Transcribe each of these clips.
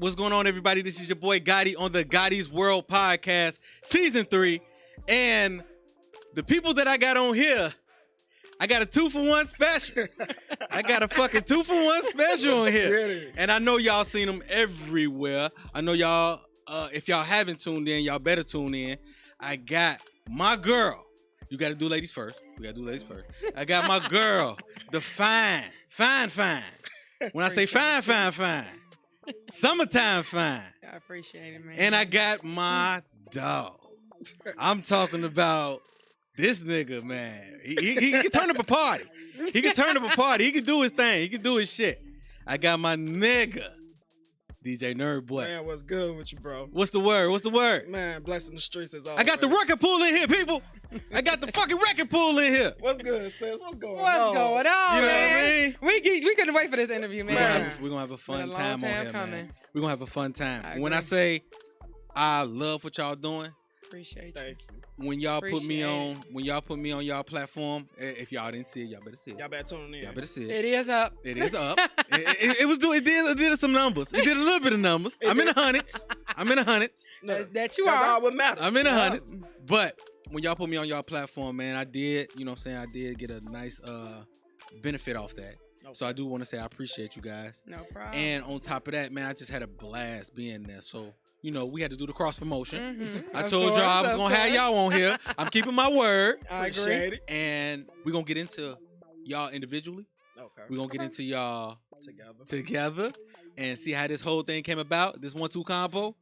What's going on, everybody? This is your boy Gotti on the Gotti's World Podcast, Season 3. And the people that I got on here, I got a 2-for-1 special. I got a fucking 2-for-1 special on here. And I know y'all seen them everywhere. I know y'all, if y'all haven't tuned in, y'all better tune in. I got my girl. You got to do ladies first. We got to do ladies first. I got my girl, the fine. When I say fine. Summertime fine. I appreciate it, man. And I got my dog. I'm talking about this nigga, man. He can turn up a party. He can do his thing. He can do his shit. I got my nigga, DJ Nerd Boy. Man, what's good with you, bro? What's the word? Man, blessing the streets as always. I got the record pool in here, people. I got the fucking record pool in here. What's good, sis? What's going on? What's going on, You know man? what I mean? We couldn't wait for this interview, man. We're going to have a fun Been a long time on time here, coming. man. We're going to have a fun time. I When I agree. say I love what y'all doing, Appreciate you. Thank you. when y'all put me Appreciate on y'all platform, if y'all didn't see it, y'all better see it. Y'all better tune in. Y'all better see it. It is up. It is up. It did some numbers. It did a little bit of numbers. I'm in the hundreds. No, That you that's are. all what matters. I'm in the hundreds. But when y'all put me on y'all platform, man, I did, you know what I'm saying, I did get a nice benefit off that. Okay. So I do want to say I appreciate you guys. No problem. And on top of that, man, I just had a blast being there. So, you know, we had to do the cross promotion. Mhm. I Of told y'all I course, was of going to have course. y'all on here. I'm keeping my word. I agree. Appreciate it. And we're going to get into y'all individually. Okay. We're going to get into y'all Together. together and see how this whole thing came about, this 1-2 combo.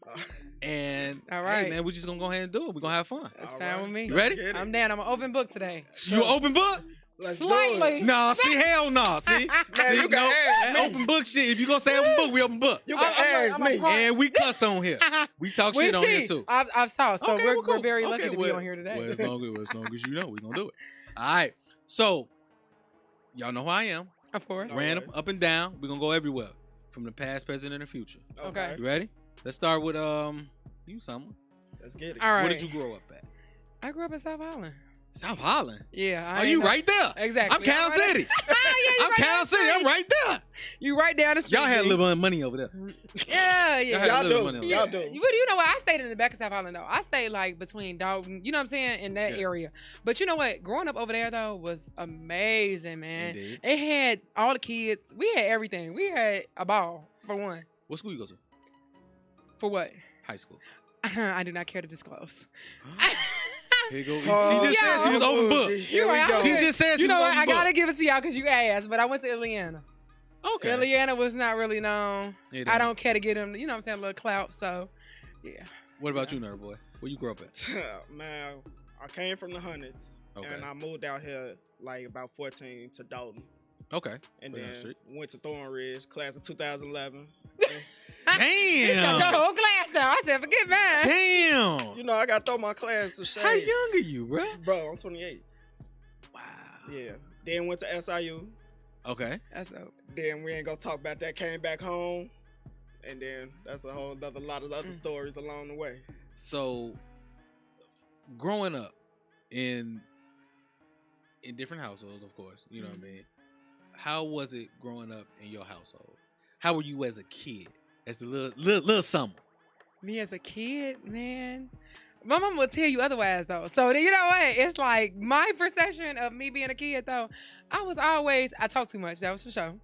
And, All right. hey, man, we're just going to go ahead and do it. We're going to have fun. That's All fine right. with me. You ready? Get it. I'm down. I'm an open book today. You an open book? Let's Slightly. do it. No, see, hell no. See? Man, you can ask that me. open book shit. If you going to say open book, we open book. You can I'm ask a me. part- And we cuss on here. We talk We shit on here see. too. I've talked, so Okay, we're well, cool. very Okay, lucky to be well, on here today. Well, as long as you know, we're going to do it. All right. So, y'all know who I am. Of course. No Random, worries. up and down. We're going to go everywhere. From the past, present, and the future. Okay. You ready? Let's start with, you, Summer. Let's get it. All right. Where did you grow up at? I grew up in South Island. South Holland. Yeah. I Are ain't you know- right there? Exactly. I'm Cal right there. City. Yeah, you I'm right Cal down the City. I'm street. right there. You right down the street. Y'all had a G. little money over there. Yeah, yeah. Y'all had Y'all a little do. money over Y'all there. do. You know what? I stayed in the back of South Island though. I stayed like between Dalton, you know what I'm saying, in that Yeah. area. But you know what? Growing up over there though was amazing, man. Indeed. It had all the kids. We had everything. We had a ball for one. What school you go to? For what? High school. I do not care to disclose. Here you go. Oh, She just said she was open book. Here we Right, go. She just said she You know was what? open I book. gotta give it to y'all because you asked, but I went to Ileana. Okay. Ileana was not really known. It I ain't. don't care to get them, you know what I'm saying, a little clout. So, yeah. What about you, nerd boy? Where you grew up at? Man, I came from the hundreds. Okay. And I moved out here like about 14 to Dalton. Okay. And Right down the then street. went to Thornridge, class of 2011. Got your Damn. whole class out. I said, forget mine. Damn. You know, I got to throw my class to shade. How young are you, bro? Bro, I'm 28. Wow. Yeah. Then went to SIU. Okay. That's dope. Then we ain't gonna talk about that. Came back home. And then that's a whole other lot of other stories along the way. So, growing up in different households, of course, you know what I mean. How was it growing up in your household? How were you as a kid, as the little Summer? Me as a kid, man. My mom will tell you otherwise, though. So, you know what? It's like my perception of me being a kid, though. I talk too much. That was for sure.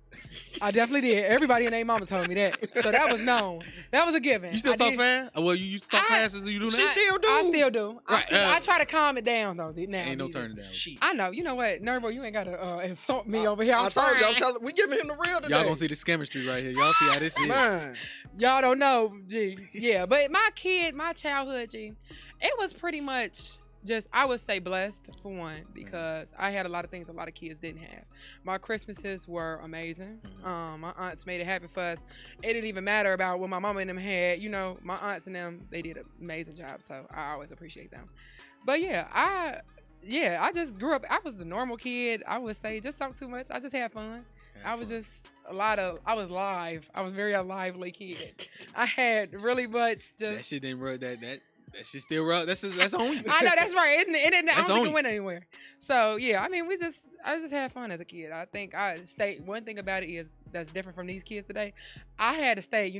I definitely did. Everybody and their mama told me that. So that was known. That was a given. You still I talk did- fast? Well, you used to talk fast as you do now? She still do. I still do. Right, I try to calm it down, though. Now, Ain't no these turning days. down. She. I know. You know what? Nervo, you ain't got to insult me over here. I I'm told you, I'm trying. telling. We giving him the real today. Y'all gonna see this chemistry right here. Y'all see how this is. Man, Y'all don't know, G. Yeah, but my childhood, G, it was pretty much just, I would say blessed for one, because I had a lot of things a lot of kids didn't have. My Christmases were amazing. My aunts made it happen for us. It didn't even matter about what my mama and them had. You know, my aunts and them, they did an amazing job. So I always appreciate them. But yeah, I just grew up. I was the normal kid. I would say just talk too much. I just had fun. I was just I was live. I was very a lively kid. I had really much That just. shit didn't run that shit still run. That's on you. I know that's right. It didn't. I That's don't on think you. it went anywhere. So yeah, I mean, I just had fun as a kid. I think I stayed. One thing about it is that's different from these kids today. I had to stay,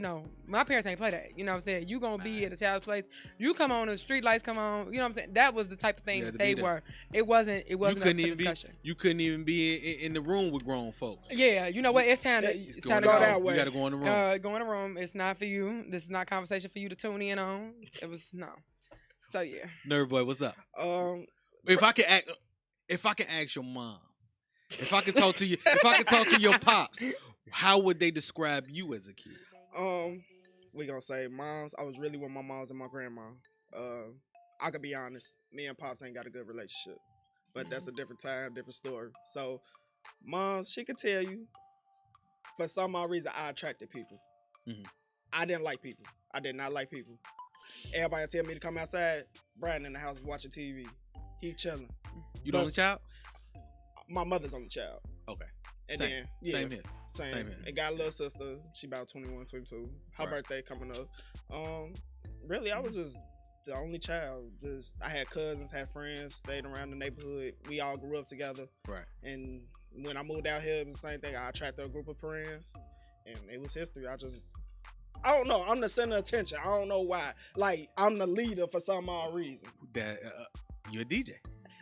my parents ain't play that. You know what I'm saying? You gonna be at a child's place. You come on, the street lights come on. You know what I'm saying? That was the type of thing that they were. It wasn't up for discussion. You couldn't even be in the room with grown folks. Yeah, you know what? It's time to go that way. You gotta go in the room. Go in the room. It's not for you. This is not conversation for you to tune in on. It was no. So yeah. Nerd boy, what's up? If I can ask your mom, if I could talk to you, if I could talk to your pops, how would they describe you as a kid? We gonna say moms. I was really with my moms and my grandma. I could be honest. Me and pops ain't got a good relationship, but that's a different time, different story. So, moms, she could tell you. For some odd reason, I attracted people. Mm-hmm. I didn't like people. I did not like people. Everybody tell me to come outside. Brian in the house watching TV. He chilling. You the only child? My mother's only child. Okay. And same. then, yeah. Same here. Same here. And got a little sister. She about 21, 22. Her birthday coming up. Really, I was just the only child. I had cousins, had friends, stayed around the neighborhood. We all grew up together. Right. And when I moved out here, it was the same thing. I attracted a group of friends, and it was history. I don't know. I'm the center of attention. I don't know why. Like, I'm the leader for some odd reason. You're a DJ.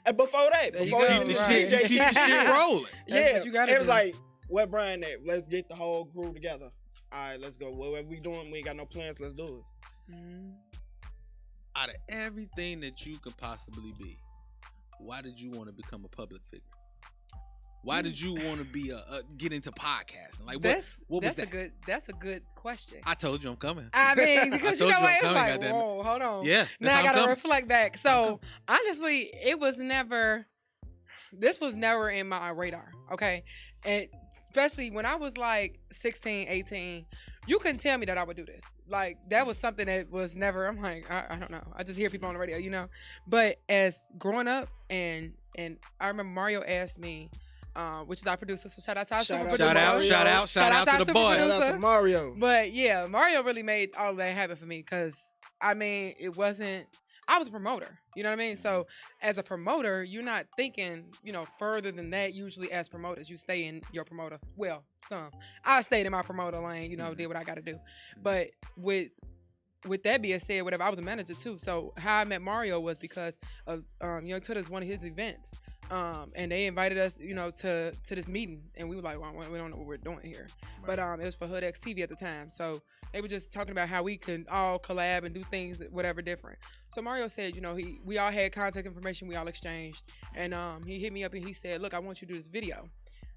And before that, keep the shit rolling. Yeah, it was like, where Brian at? Let's get the whole crew together. All right, let's go. Whatever we doing, we ain't got no plans. Let's do it. Out of everything that you could possibly be, why did you want to become a public figure? Why did you want to be get into podcasting? Like what was that? That's a good question. I told you I'm coming. I mean, because you know what? It was like, whoa, hold on. Yeah. Now I gotta reflect back. So honestly, this was never in my radar. Okay. And especially when I was like 16, 18, you couldn't tell me that I would do this. Like, that was something that was never, I'm like, I don't know. I just hear people on the radio, But as growing up, and I remember Mario asked me, which is our producer, so shout out to our super producer. Shout out to the boy. Shout out to Mario. But yeah, Mario really made all of that happen for me because, I mean, I was a promoter, you know what I mean? So as a promoter, you're not thinking, further than that. Usually as promoters, you stay in your promoter. Well, I stayed in my promoter lane, did what I got to do. But with that being said, whatever, I was a manager too. So how I met Mario was because of Young Tutter's one of his events. And they invited us, to this meeting, and we were like, well, we don't know what we're doing here. Right. But it was for Hood X TV at the time, so they were just talking about how we could all collab and do things, whatever different. So Mario said, we all had contact information, we all exchanged, and he hit me up and he said, look, I want you to do this video.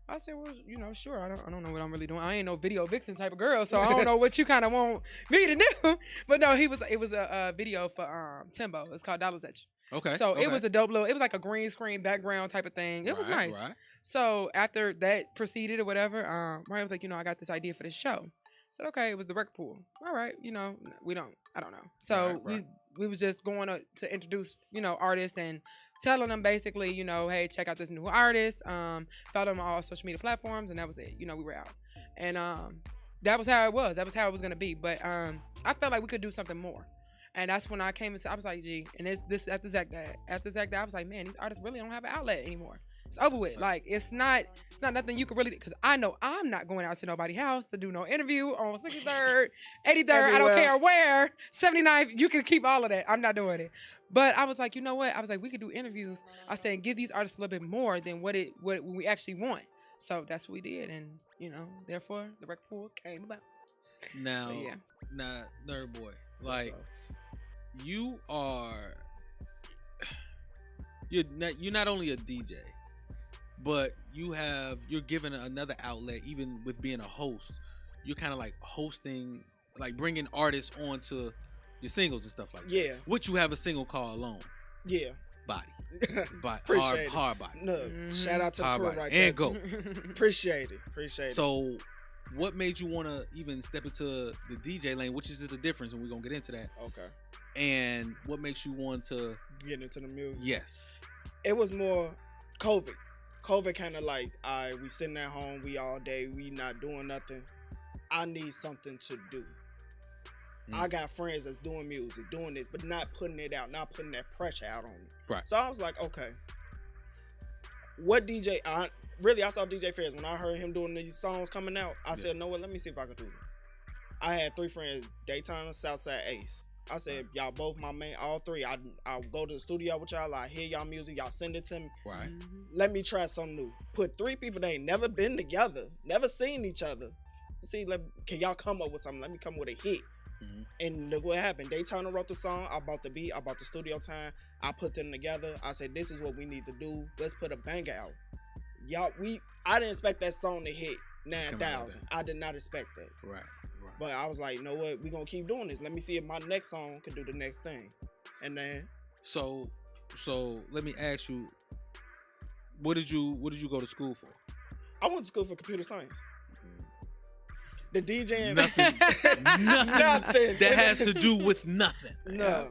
I said, well, sure. I don't know what I'm really doing. I ain't no video vixen type of girl, so I don't know what you kind of want me to do. But no, it was a video for Timbo. It's called Dollars At You. Okay. So it was a dope it was like a green screen background type of thing. It was nice. Right. So after that proceeded or whatever, Mario was like, I got this idea for this show. I said, okay, it was the record pool. All right, I don't know. So we was just going to introduce, artists and telling them basically, hey, check out this new artist. Follow them on all social media platforms, and that was it. We were out. And that was how it was. That was how it was gonna be. But I felt like we could do something more. And that's when I came into, I was like, gee, and this after Zach died. After Zach died, I was like, man, these artists really don't have an outlet anymore. It's over with. Like, it's not nothing you could really, because I know I'm not going out to nobody's house to do no interview on 63rd, 83rd, I don't care where, 79th, you can keep all of that. I'm not doing it. But I was like, you know what? I was like, we could do interviews. I said, give these artists a little bit more than what we actually want. So that's what we did. And, therefore, the record pool came about. Now, Nerd Boy, like, you're not only a DJ, but you're given another outlet. Even with being a host, you're kind of like hosting, like bringing artists onto your singles and stuff like that. Yeah. Which you have a single called Alone. Yeah. Body. Appreciate hard body. No, shout out to the crew right there. And go. Appreciate it. So, what made you want to even step into the DJ lane, which is just the difference, and we're going to get into that. Okay. And what makes you want to get into the music? Yes. It was more COVID. COVID kind of like, we sitting at home, we all day, we not doing nothing. I need something to do. I got friends that's doing music, doing this, but not putting it out, not putting that pressure out on me. Right. So I was like, okay, what DJ? really, I saw DJ Fairs. When I heard him doing these songs coming out, I said, no, what? Let me see if I can do it. I had 3 friends, Daytona, Southside, Ace. I said, y'all both my main, all 3. I'll go to the studio with y'all. I hear y'all music. Y'all send it to me. Right. Let me try something new. Put 3 people that ain't never been together, never seen each other. To see, can y'all come up with something? Let me come with a hit. Mm-hmm. And look what happened. Daytona wrote the song. I bought the beat. I bought the studio time. I put them together. I said, this is what we need to do. Let's put a banger out. Y'all, I didn't expect that song to hit 9,000. I did not expect that. Right. But I was like, you know what? We're going to keep doing this. Let me see if my next song can do the next thing. And then. So let me ask you, what did you go to school for? I went to school for computer science. The DJing. Nothing. Nothing that has to do with nothing. No.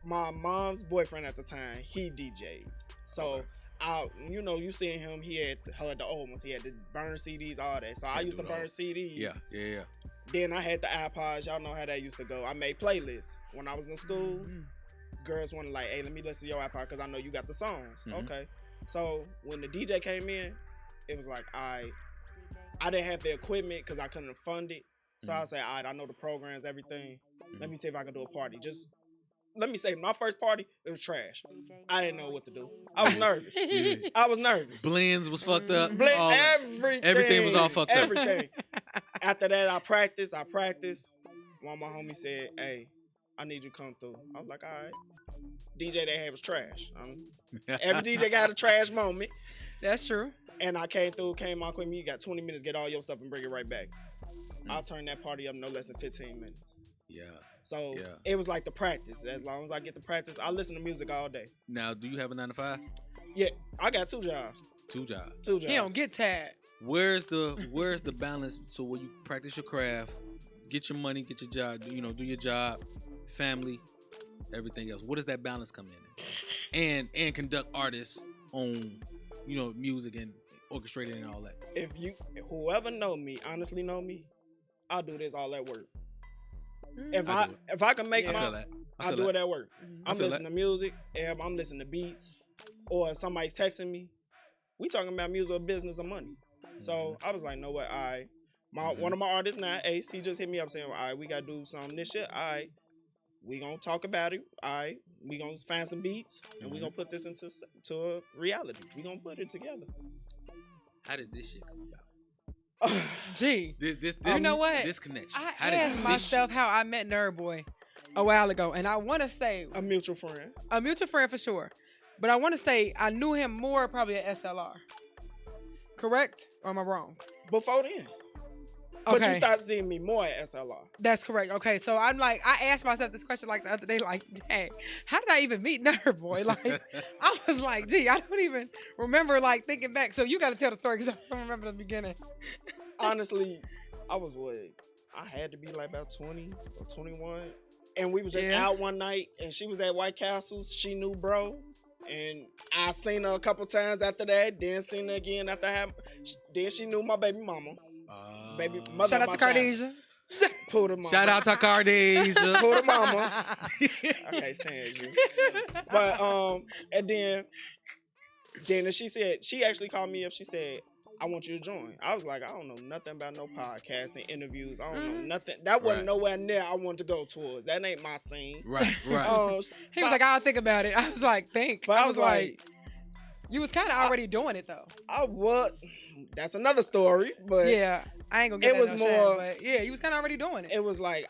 My mom's boyfriend at the time, he DJ'd. So, you seen him, he had the old ones. He had the burn CDs, all that. So, I used to burn CDs. Yeah. Then I had the iPods. Y'all know how that used to go. I made playlists. When I was in school, girls wanted like, hey, let me listen to your iPod because I know you got the songs. Mm-hmm. Okay. So, when the DJ came in, it was like, I didn't have the equipment because I couldn't fund it. So I said, all right, I know the programs, everything. Let me see if I can do a party. Just let me say, my first party, it was trash. I didn't know what to do. I was nervous. I was nervous. Blends was fucked up. Everything was all fucked up. Everything. After that, I practiced. One of my homies said, hey, I need you to come through. I was like, all right. DJ they had was trash. Every DJ got a trash moment. That's true. And I came on quick. You got 20 minutes, get all your stuff and bring it right back. I'll turn that party up no less than 15 minutes. Yeah. So it was like the practice. As long as I get the practice, I listen to music all day. Now, do you have a 9 to 5? Yeah, I got 2 jobs. 2 jobs. He don't get tired. Where's the balance? So when you practice your craft, get your money, get your job, do your job, family, everything else. What does that balance come in? And conduct artists on, music and orchestrating and all that. If whoever honestly know me, I'll do this all at work. If I can make I'll do it at work. I'm listening to music, I'm listening to beats, or somebody's texting me. We talking about music or business or money. So I was like, no what, one of my artists now, Ace, he just hit me up saying, all right, we gotta do something this shit. All right, we gonna talk about it. All right, we gonna find some beats and we gonna put this into a reality. We gonna put it together. How did this shit come about? Gee, this you know what? This connection. I asked myself how I met Nerd Boy a while ago, and I want to say a mutual friend for sure. But I want to say I knew him more probably at SLR. Correct? Or am I wrong? Before then. Okay. But you started seeing me more at SLR. That's correct. Okay, so I'm like, I asked myself this question like the other day, like, dang, how did I even meet Nerd Boy? Like, I was like, gee, I don't even remember like thinking back. So you got to tell the story because I don't remember the beginning. Honestly, I was I had to be like about 20 or 21. And we was just out one night and she was at White Castles. She knew bro. And I seen her a couple times after that. Then seen her again after then she knew my baby mama. Baby mother. Shout out to Cardesia. Pull mama. Shout out to Cardesia. Pull mama. I can't stand you. But and then she actually called me up. She said, I want you to join. I was like, I don't know nothing about no podcasting, interviews. I don't know nothing. That wasn't nowhere near I wanted to go towards. That ain't my scene. Right. He was like, I'll think about it. I was like, think. But I was like, you was kind of already doing it though. I was. That's another story. But yeah, I ain't gonna get it was more. But yeah, you was kind of already doing it. It was like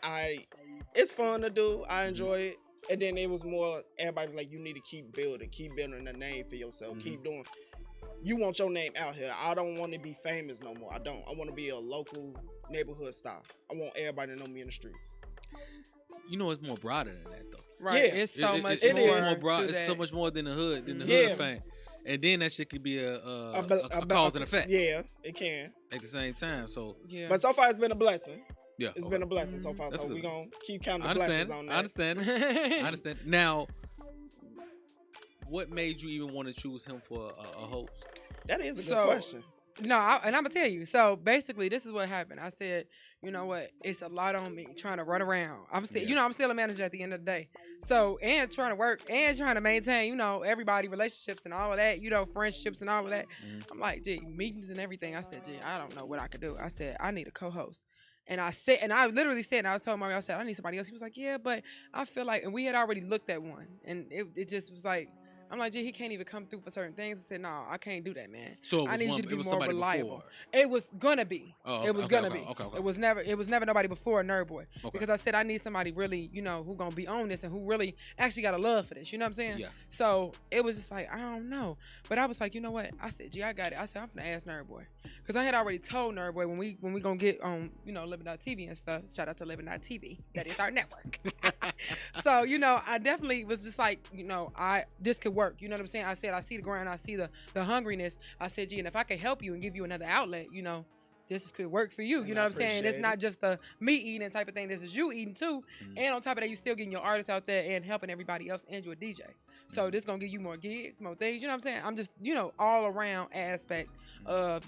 it's fun to do. I enjoy it. And then it was more. Everybody was like, you need to keep building a name for yourself. Keep doing. You want your name out here. I don't want to be famous no more. I don't. I want to be a local neighborhood star. I want everybody to know me in the streets. It's more broader than that though. Right. Yeah. It's so much it's more. More broad. It's that. so much more than the hood. Hood fame. And then that shit could be a cause and effect. Yeah, it can. At the same time. So yeah. But so far it's been a blessing. Yeah. It's been a blessing so far. So we're gonna keep counting the blessings on that. I understand. Now, what made you even want to choose him for a host? That is a good question. No, and I'm gonna tell you. So basically, this is what happened. I said, you know what? It's a lot on me trying to run around. I'm still, Yeah. I'm still a manager at the end of the day. So and trying to work and trying to maintain, everybody relationships and all of that, friendships and all of that. I'm like, gee, meetings and everything. I said, gee, I don't know what I could do. I said, I need a co-host. And I literally said, and I was telling Mario, I said, I need somebody else. He was like, yeah, but I feel like, and we had already looked at one, and it just was like. I'm like, gee, he can't even come through for certain things. I said, no, I can't do that, man. So I need you to be more reliable. Before. It was gonna be. Oh, it was okay, gonna okay, be. okay, okay. It was never nobody before a Nerd Boy. Okay. Because I said I need somebody really, who gonna be on this and who really actually got a love for this. You know what I'm saying? Yeah. So it was just like, I don't know. But I was like, you know what? I said, gee, I got it. I said, I'm gonna ask Nerd Boy. Because I had already told Nerd Boy when we gonna get on, Living.TV and stuff. Shout out to Living.TV. That is our network. So, I definitely was just like, this could work. You know what I'm saying? I said, I see the grind, I see the hungriness. I said, gee, and if I could help you and give you another outlet, this could work for you. You know what I'm saying? It's not just the me eating type of thing. This is you eating too. And on top of that, you still getting your artists out there and helping everybody else, and you're a DJ. So this gonna give you more gigs, more things. You know what I'm saying? I'm just, all around aspect of,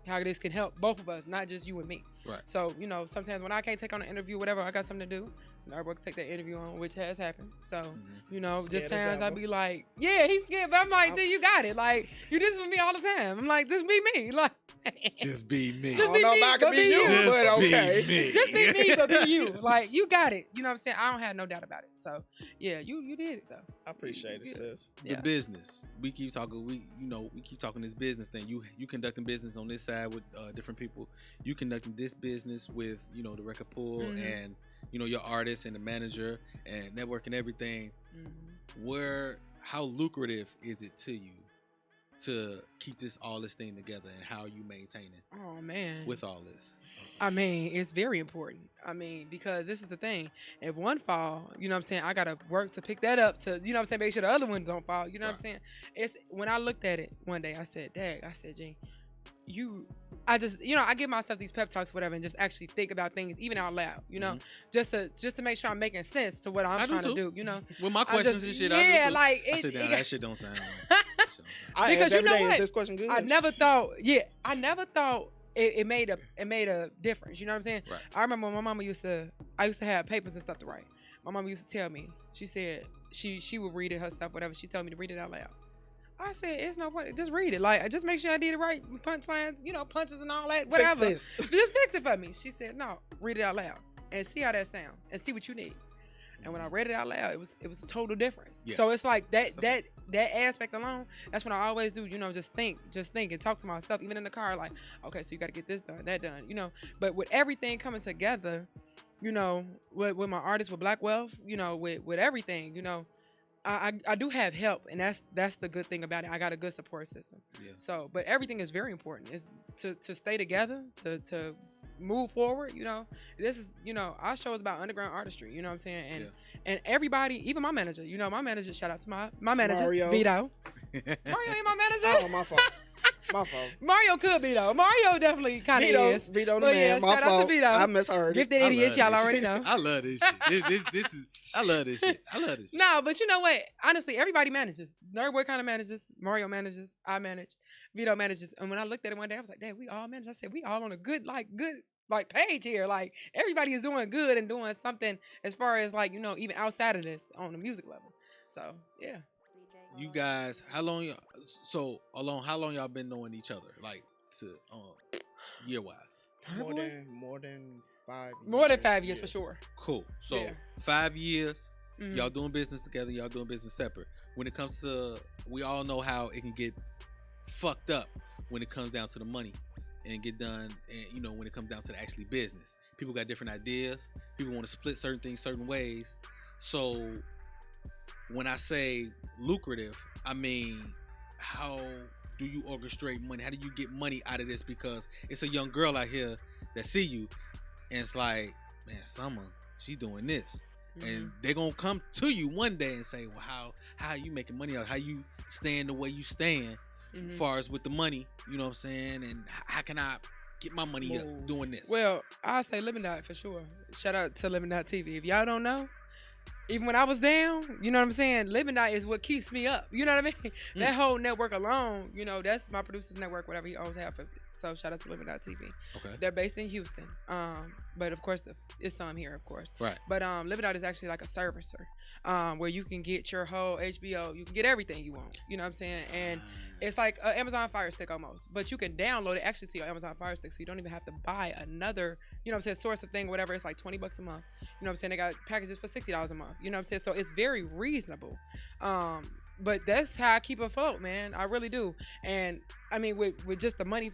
how this can help both of us, not just you and me. Right. So, sometimes when I can't take on an interview, whatever, I got something to do. Nerd can take that interview on, which has happened. So, just times I be like, yeah, he's scared. But I'm like, dude, you got it. Like, you do this with me all the time. I'm like, just be me. Like, just be me. I don't know if I can be you, but okay. Just be me, but be you. Like, you got it. You know what I'm saying? I don't have no doubt about it. So, yeah, you did it, though. I appreciate it, sis. The business. We keep talking, we keep talking this business thing. You conducting business on this side with different people. You conducting this business with, the record pool and your artist and the manager and network and everything. How lucrative is it to you to keep all this thing together, and how you maintain it? Oh man, with all this, I mean, it's very important. I mean, because this is the thing. If one fall, you know what I'm saying, I gotta work to pick that up to, you know what I'm saying, make sure the other ones don't fall. You know what I'm saying? It's when I looked at it one day, I said, Dad, I said, Gene, I just, I give myself these pep talks, whatever, and just actually think about things even out loud, just to make sure I'm making sense to what I'm trying to do, With my questions and shit, I sit down. That shit don't sound right. Because every day, is this question good? I never thought it made a difference. You know what I'm saying? Right. I remember when my mama used to have papers and stuff to write. My mama used to tell me, she said she would read it herself, whatever. She told me to read it out loud. I said, it's no point. Just read it. Like, just make sure I did it right. Punchlines, punches and all that. Whatever. Fix this. Just fix it for me. She said, no, read it out loud and see how that sounds and see what you need. And when I read it out loud, it was a total difference. Yeah. So it's like that aspect alone. That's what I always do. Just think and talk to myself, even in the car. Like, okay, so you got to get this done, that done. But with everything coming together, with my artists, with Black Wealth, with everything, I do have help, and that's the good thing about it. I got a good support system. Yeah. So, but everything is very important. Is to stay together, to move forward. This is our show is about underground artistry. You know what I'm saying? And everybody, even my manager. My manager. Shout out to my manager, Mario. Vito. Mario ain't my manager. Oh, my fault. My fault. Mario could be though. Mario definitely kind of is. Vito the man. My shout fault. Out to Vito. I misheard. Gifted idiots, y'all already know. I love this shit. I love this shit. No, but you know what? Honestly, everybody manages. Nerdboy kind of manages. Mario manages. I manage. Vito manages. And when I looked at it one day, I was like, "Dad, we all manage." I said, "We all on a good page here. Like everybody is doing good and doing something as far as even outside of this on the music level." So yeah. You guys, how long y'all been knowing each other, like to year wise? More than 5 years. More than 5 years for sure. Cool. So 5 years, y'all doing business together, y'all doing business separate. When it comes to, we all know how it can get fucked up when it comes down to the money and get done, and when it comes down to the actually business. People got different ideas. People want to split certain things certain ways. So when I say lucrative, I mean, how do you orchestrate money? How do you get money out of this? Because it's a young girl out here that see you, and it's like, man, Summer, she's doing this. And they're going to come to you one day and say, well, how are you making money out? How you stand the way you stand as far as with the money, you know what I'm saying? And how can I get my money up doing this? Well, I'll say Living Dot for sure. Shout out to Living.TV. If y'all don't know, even when I was down, you know what I'm saying? Living Out is what keeps me up. You know what I mean? That whole network alone, you know, that's my producer's network, whatever he owns half of it. So shout out to Living Out TV. Okay. They're based in Houston. But of course it's some here, of course. Right. But Living Out is actually like a servicer, where you can get your whole HBO, you can get everything you want. You know what I'm saying? And it's like an Amazon Fire Stick almost. But you can download it actually to your Amazon Fire Stick, so you don't even have to buy another, you know what I'm saying, source of thing, whatever. It's like $20 a month. You know what I'm saying? They got packages for $60 a month. You know what I'm saying? So it's very reasonable. But that's how I keep afloat, man. I really do. And I mean, with just the money,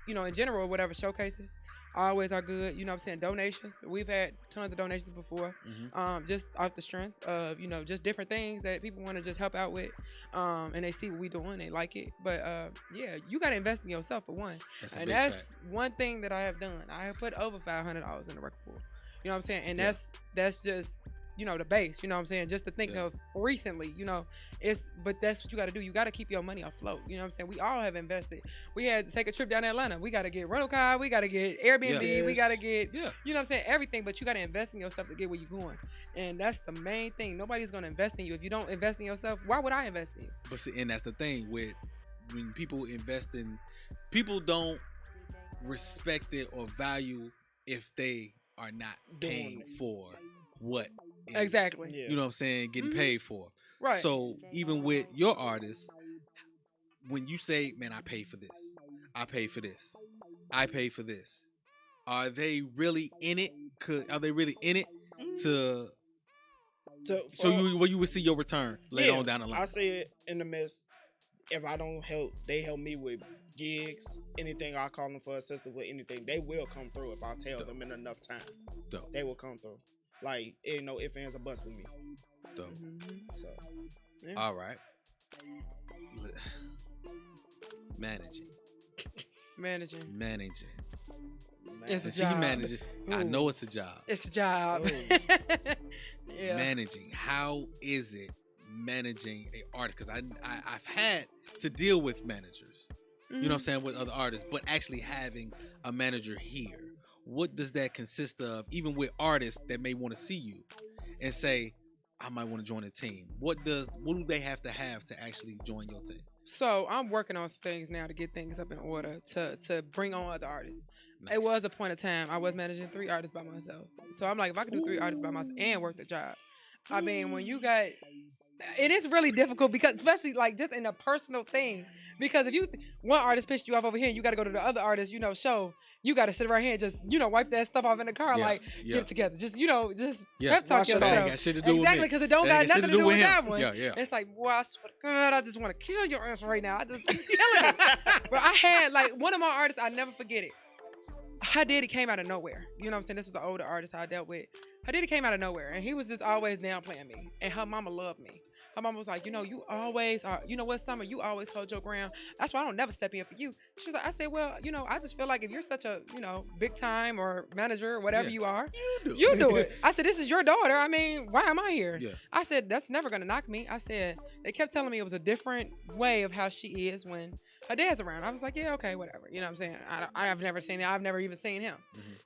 you know, in general, whatever showcases always are good. You know what I'm saying? Donations. We've had tons of donations before. Just off the strength of, you know, just different things that people want to just help out with. And they see what we doing, they like it. But yeah, you got to invest in yourself for one. That's one thing that I have done. I have put over $500 in the record pool. You know what I'm saying? And that's just, you know, the base, you know what I'm saying? Just to think of recently, you know, but that's what you got to do. You got to keep your money afloat. You know what I'm saying? We all have invested. We had to take a trip down to Atlanta. We got to get rental car. We got to get Airbnb. We got to get, you know what I'm saying? Everything, but you got to invest in yourself to get where you're going. And that's the main thing. Nobody's going to invest in you. If you don't invest in yourself, why would I invest in you? But see, and that's the thing with when people invest in, people don't respect it or value if they are not paying for what is, exactly. You know what I'm saying, getting paid for. Right. So even with your artists, when you say, man, I pay for this, I pay for this, I pay for this, are they really in it? Are they really in it to so you would see your return later on down the line? I see it in the midst. If I don't help, they help me with gigs, anything I call them for assistance with anything, they will come through if I tell them in enough time. They will come through. Like, ain't no ifs, ands, or buts with me. So, all right. Managing. It's a job. Managing. I know it's a job. It's a job. Managing. How is it managing an artist? Because I've had to deal with managers. You know what I'm saying, with other artists, but actually having a manager here. What does that consist of, even with artists that may want to see you and say, I might want to join a team? What do they have to actually join your team? So I'm working on some things now to get things up in order to bring on other artists. Nice. It was a point of time I was managing 3 artists by myself. So I'm like, if I can do 3 artists by myself and work the job. I mean, when you got... It is really difficult because, especially like just in a personal thing, because if one artist pissed you off over here and you got to go to the other artist, you know, show, you got to sit right here and just, you know, wipe that stuff off in the car, like get it together, just, you know, just pep talk yourself. That ain't got shit to do exactly, because it don't got nothing to do with that one. Yeah. It's like, boy, I swear to God, I just want to kill your ass right now. I just killing it. But I had like one of my artists, I never forget it. Her daddy came out of nowhere. You know what I'm saying? This was an older artist I dealt with. Her daddy came out of nowhere, and he was just always downplaying me. And her mama loved me. Her mama was like, you know, you always are, you know what, Summer, you always hold your ground. That's why I don't never step in for you. She was like, I said, well, you know, I just feel like if you're such a, you know, big time or manager or whatever you are, you do it. I said, this is your daughter. I mean, why am I here? Yeah. I said, that's never going to knock me. I said, they kept telling me it was a different way of how she is when her dad's around. I was like, yeah, okay, whatever. You know what I'm saying? I've never seen it. I've never even seen him.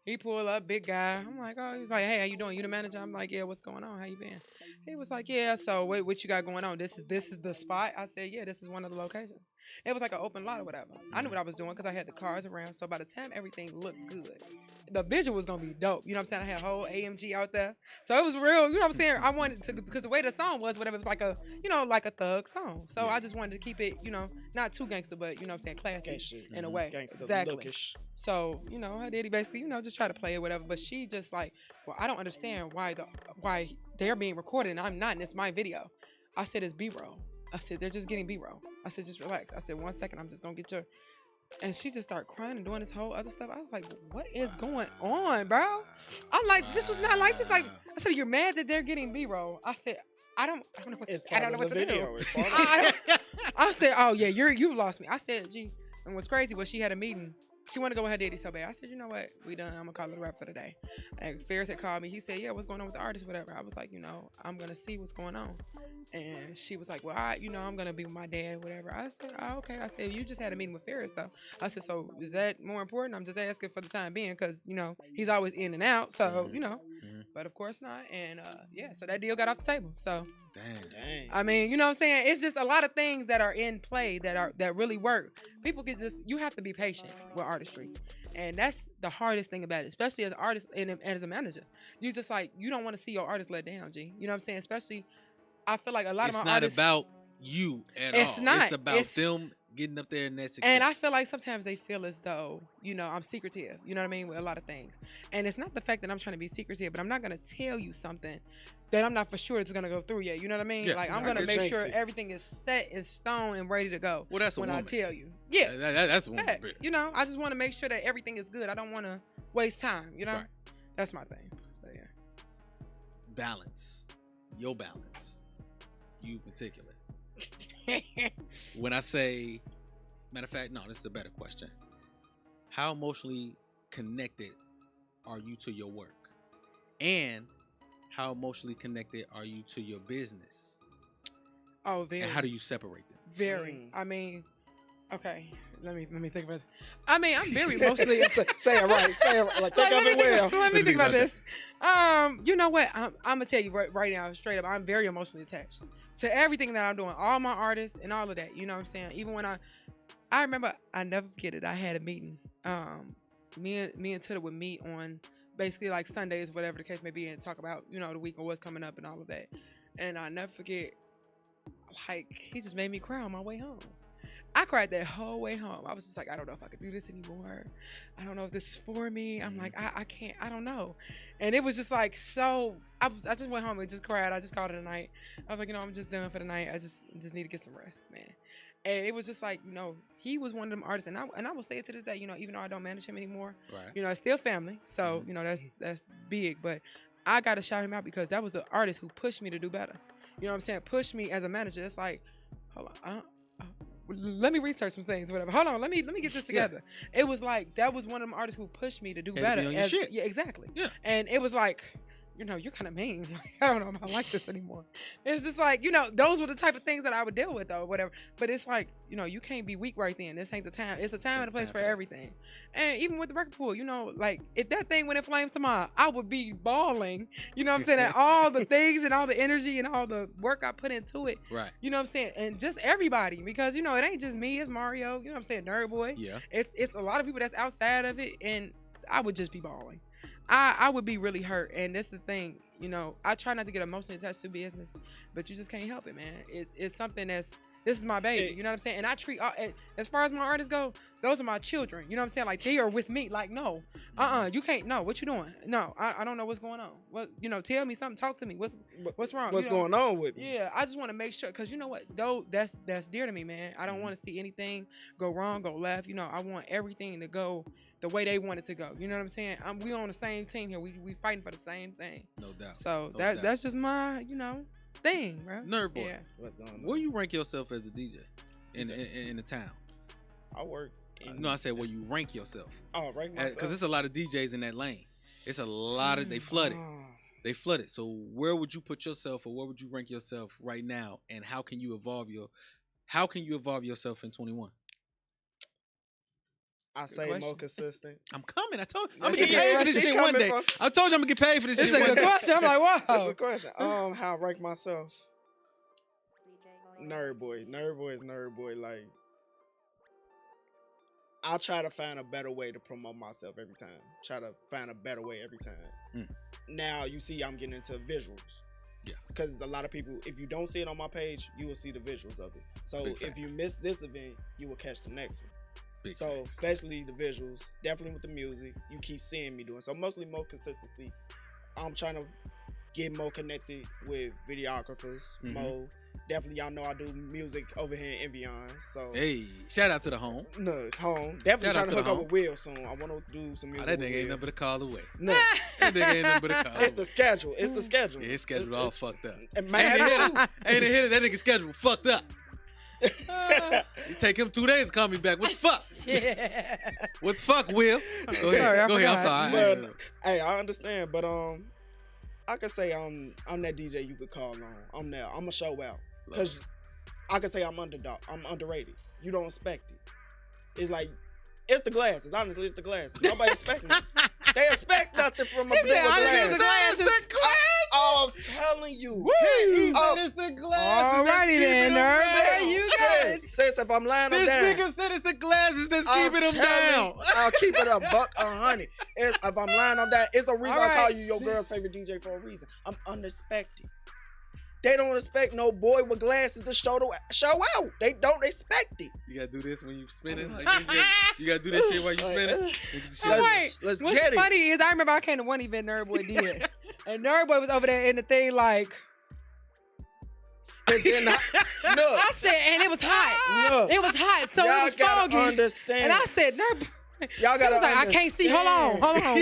He pulled up, big guy. I'm like, oh, he's like, hey, how you doing? You the manager? I'm like, yeah, what's going on? How you been? He was like, yeah, so what you got going on? This is the spot? I said, yeah, this is one of the locations. It was like an open lot or whatever. I knew what I was doing because I had the cars around. So by the time everything looked good, the visual was going to be dope. You know what I'm saying? I had a whole AMG out there. So it was real. You know what I'm saying? I wanted to, because the way the song was, whatever, it was like a, you know, like a thug song. So I just wanted to keep it, you know, not too gangster, but, you know what I'm saying, classy in a way. Gangster, exactly. lookish. So, you know, her daddy basically, you know, just try to play it, whatever. But she just like, well, I don't understand why they're being recorded and I'm not, and it's my video. I said, it's B-roll. I said, they're just getting B-roll. I said, just relax. I said, 1 second, I'm just going to get your... And she just started crying and doing this whole other stuff. I was like, what is going on, bro? I'm like, this was not like this. Like, I said, you're mad that they're getting B-roll. I said, I don't know what to do. I said, oh, yeah, you lost me. I said, gee. And what's crazy was she had a meeting. She wanted to go with her daddy so bad. I said, you know what? We done. I'm going to call it a wrap for the day. And Ferris had called me. He said, yeah, what's going on with the artist, whatever. I was like, you know, I'm going to see what's going on. And she was like, well, I'm going to be with my dad, whatever. I said, oh, okay. I said, you just had a meeting with Ferris, though. I said, so is that more important? I'm just asking for the time being because, you know, he's always in and out. So, you know. But of course not. And so that deal got off the table. So Dang. I mean, you know what I'm saying? It's just a lot of things that are in play that really work. People can you have to be patient with artistry. And that's the hardest thing about it, especially as an artist and as a manager. You just like, you don't want to see your artist let down, G. You know what I'm saying? Especially, I feel like a lot of my artists. It's not about you at all. It's not. It's about them getting up there and that success. And I feel like sometimes they feel as though, I'm secretive, you know what I mean, with a lot of things. And it's not the fact that I'm trying to be secretive, but I'm not going to tell you something that I'm not for sure it's going to go through yet. You know what I mean? Yeah. Like, I'm going to make sure everything is set in stone and ready to go. Well, that's when woman. I tell you. Yeah. That's a woman. Yeah. I just want to make sure that everything is good. I don't want to waste time, Right. That's my thing. So, yeah. Balance. Your balance. You particular. When I say, matter of fact, no, this is a better question. How emotionally connected are you to your work? And how emotionally connected are you to your business? Oh, very. And how do you separate them? Very. I mean, okay. Let me think about it. I mean, I'm very emotionally. Say it right. Like, think of it well. Let me think about this. You know what? I'm gonna tell you right now, straight up. I'm very emotionally attached to everything that I'm doing, all my artists and all of that. You know what I'm saying? Even when I remember, I never forget it. I had a meeting. Me and Tutta would meet on basically like Sundays, whatever the case may be, and talk about the week or what's coming up and all of that. And I never forget, like, he just made me cry on my way home. I cried that whole way home. I was just like, I don't know if I could do this anymore. I don't know if this is for me. I'm like, I can't, I don't know. And it was just like, so I just went home and just cried. I just called it a night. I was like, I'm just done for the night. I just need to get some rest, man. And it was just like, he was one of them artists, and I will say it to this day, even though I don't manage him anymore, right. It's still family. So, that's big, but I got to shout him out because that was the artist who pushed me to do better. You know what I'm saying? Pushed me as a manager. It's like, hold on, let me research some things, whatever. Hold on, let me get this together. Yeah. It was like, that was one of them artists who pushed me to do better. Yeah, exactly. Yeah. And it was like, you're kind of mean. Like, I don't know if I like this anymore. It's just like, those were the type of things that I would deal with or whatever. But it's like, you can't be weak right then. This ain't the time. It's a time and a place for everything. And even with the record pool, like, if that thing went in flames tomorrow, I would be bawling. You know what I'm saying? And all the things and all the energy and all the work I put into it. Right. You know what I'm saying? And just everybody, because, it ain't just me. It's Mario. You know what I'm saying? Nerd Boy. Yeah. It's a lot of people that's outside of it. And I would just be bawling. I would be really hurt, and that's the thing, I try not to get emotionally attached to business, but you just can't help it, man. It's something this is my baby, you know what I'm saying? And I treat, as far as my artists go, those are my children, you know what I'm saying? Like, they are with me, like, no, you can't, no, what you doing? No, I don't know what's going on. What, tell me something, talk to me, what's wrong? What's going on with me? Yeah, I just want to make sure, because you know what, though, that's dear to me, man. I don't want to see anything go wrong, go left, I want everything to go the way they want it to go. You know what I'm saying? We on the same team here. We fighting for the same thing. No doubt. So that's just my, thing, bro. Nerd Boy. Yeah. What's going on? Where you rank yourself as a DJ in the town? I work. I said where you rank yourself. Oh, rank myself. Because there's a lot of DJs in that lane. It's a lot of, they flooded. They flooded. So where would you put yourself, or where would you rank yourself right now? And how can you evolve yourself in 21? I say more consistent. I'm coming. I told you I'm gonna get paid for this shit one day. I told you I'm gonna get paid for this shit one day. It's a question. I'm like, wow. That's a question. How I rank myself? Nerd boy. Nerd boy is nerd boy. Like, I'll try to find a better way to promote myself every time. Try to find a better way every time. Now you see I'm getting into visuals. Yeah. Because a lot of people, if you don't see it on my page, you will see the visuals of it. So if you miss this event, you will catch the next one. Especially the visuals, definitely with the music, you keep seeing me doing. So mostly more consistency. I'm trying to get more connected with videographers. More. Definitely, y'all know I do music over here in Envion. So hey, shout out to the home. No, home. Definitely trying to hook up with Will soon. I want to do some music. That nigga ain't nothing but a call away. No, that nigga ain't nothing but a call. It's the schedule. It's the schedule. Yeah, his schedule all fucked up. And man, ain't a hitter. That nigga schedule fucked up. You take him 2 days to call me back. What the fuck? Yeah. What the fuck, Will? Go ahead. Go ahead. I'm sorry. But, hey, I understand, but I could say I'm that DJ you could call on. I'm there. I'm a show out because I could say I'm underdog. I'm underrated. You don't expect it. It's like it's the glasses. Honestly, it's the glasses. Nobody expecting it. They expect nothing from a He blue said, "I glass. use the glasses." I'm telling you. Woo! It's the glasses. Alrighty then, nerd. Sis, You got it. sis, if I'm lying, I'm This down. nigga said it's the glasses that's I'm keeping him telling down. you, I'll keep it $100. If I'm lying on that, it's a reason I call Alright. you your girl's favorite DJ for a reason. I'm unexpected. They don't expect no boy with glasses to show out. They don't expect it. You gotta do this when you spinning. Like, you gotta do that shit while you spinning. Let's What's get it. funny is I remember I came to one event Nerd Boy did. And Nerd Boy was over there in the thing like, And then look, I said, and it was hot. look. It was hot, so Y'all it was gotta foggy. understand. And I said, Nerd Boy. Y'all He gotta was like, I can't see. Hold on.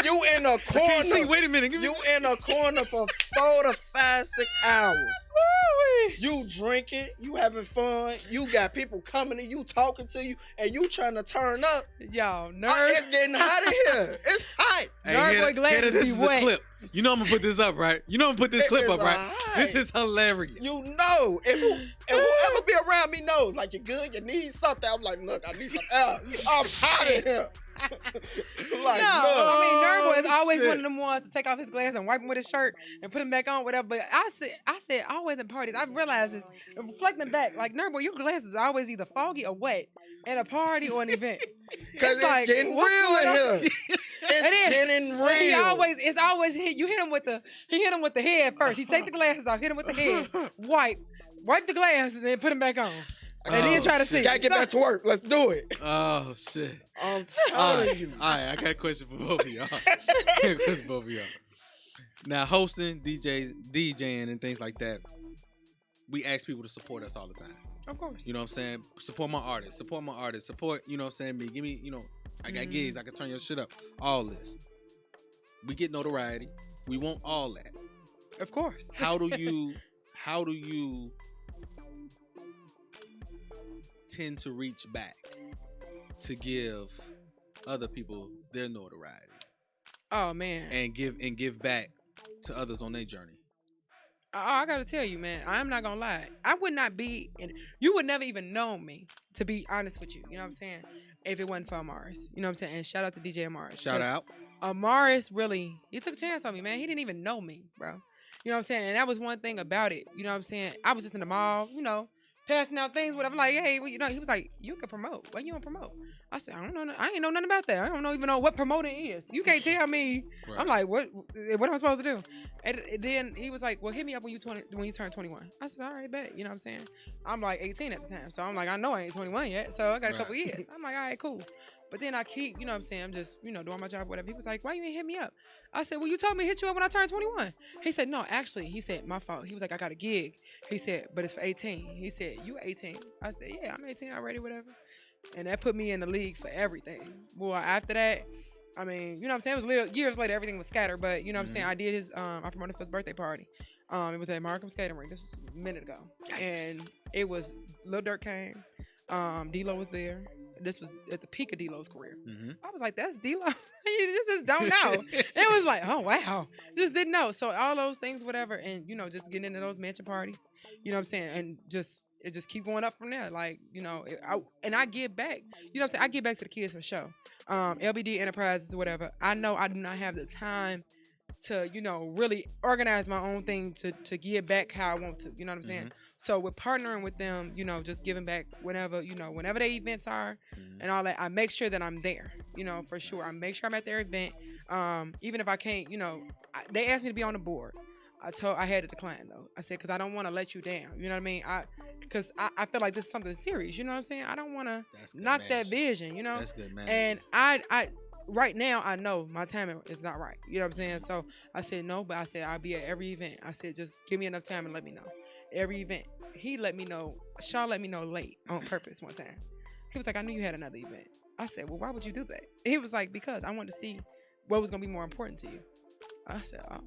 You in a corner. Can't see. Wait a minute. Give me You in a corner for 4 to 5, 6 hours. Woo-wee. You drinking, you having fun, you got people coming to you, talking to you, and you trying to turn up. Yo, Nerd. It's getting hot in here. It's hot. Nerd Boy glasses this be is wet. a clip. You know I'm gonna put this up, right? You know I'm gonna put this It clip is up, right? hot. This is hilarious. You know, if whoever be around me knows, like you're good, you need something. I'm like, look, I need some air. I'm hot in here. Like, No, look. I mean, Nerd Boy is always shit. one of them ones to take off his glasses and wipe him with his shirt and put him back on, whatever. But I said, always in parties, I realized this, and reflecting back, like, Nerd Boy, your glasses are always either foggy or wet at a party or an event. Because it's like, getting what's real going on? in here. It's It is. getting real. It's always you hit him with the head first. He take the glasses off, hit him with the head, wipe the glasses, and then put him back on. And then try to see. Gotta get back to work. Let's do it. Oh shit. I'm All telling right, you. all right. I got a question for both of y'all. I got a question for both of y'all. Now, hosting, DJing, and things like that, we ask people to support us all the time. Of course. You know what I'm saying? Support my artists. Support my artists. Support, you know what I'm saying? Me. Give me, you know, I got gigs. I can turn your shit up. All this. We get notoriety. We want all that. Of course. How do you tend to reach back to give other people their notoriety Oh man. and give back to others on their journey? I gotta tell you, man, I'm not gonna lie. I would not be, and you would never even know me, to be honest with you. You know what I'm saying? If it wasn't for Amaris. You know what I'm saying? And shout out to DJ Amaris. Shout out. Amaris really, he took a chance on me, man. He didn't even know me, bro. You know what I'm saying? And that was one thing about it. You know what I'm saying? I was just in the mall, you know, passing out things, whatever. Like, hey, well, you know, he was like, you can promote. What you want to promote? I said, I don't know. I ain't know nothing about that. I don't even know what promoting is. You can't tell me. Right. I'm like, what am I supposed to do? And then he was like, well, hit me up when you turn 21. I said, all right, bet. You know what I'm saying? I'm like 18 at the time. So I'm like, I know I ain't 21 yet. So I got a couple years. I'm like, all right, cool. But then I keep, you know what I'm saying? I'm just, you know, doing my job, whatever. He was like, why you ain't hit me up? I said, well, you told me to hit you up when I turned 21. He said, no, actually, he said, my fault. He was like, I got a gig. He said, but it's for 18. He said, you 18. I said, yeah, I'm 18 already, whatever. And that put me in the league for everything. Well, after that, I mean, you know what I'm saying? It was years later, everything was scattered. But, you know what I'm saying? I did I promoted for his birthday party. It was at Markham Skating Rink. This was a minute ago. Yikes. And it was, Lil Durk came. D-Lo was there. This was at the peak of D-Lo's career. Mm-hmm. I was like, that's D-Lo. You just don't know. It was like, oh, wow. Just didn't know. So all those things, whatever. And, you know, just getting into those mansion parties. You know what I'm saying? And it just keep going up from there. Like, you know, I give back. You know what I'm saying? I give back to the kids for sure. LBD Enterprises, whatever. I know I do not have the time to, you know, really organize my own thing to give back how I want to. You know what I'm saying? Mm-hmm. So with partnering with them, you know, just giving back whenever, you know, whenever their events are and all that, I make sure that I'm there, you know, for sure. I make sure I'm at their event. Even if I can't, you know, they asked me to be on the board. I had to decline though. I said, cause I don't want to let you down. You know what I mean? Cause I feel like this is something serious. You know what I'm saying? I don't want to knock that vision, you know? That's good, man. And I right now I know my timing is not right. You know what I'm saying? So I said no, but I said I'll be at every event. I said just give me enough time and let me know. Every event. He let me know. Shaw let me know late on purpose one time. He was like, I knew you had another event. I said, well, why would you do that? He was like, because I wanted to see what was gonna be more important to you. I said, oh.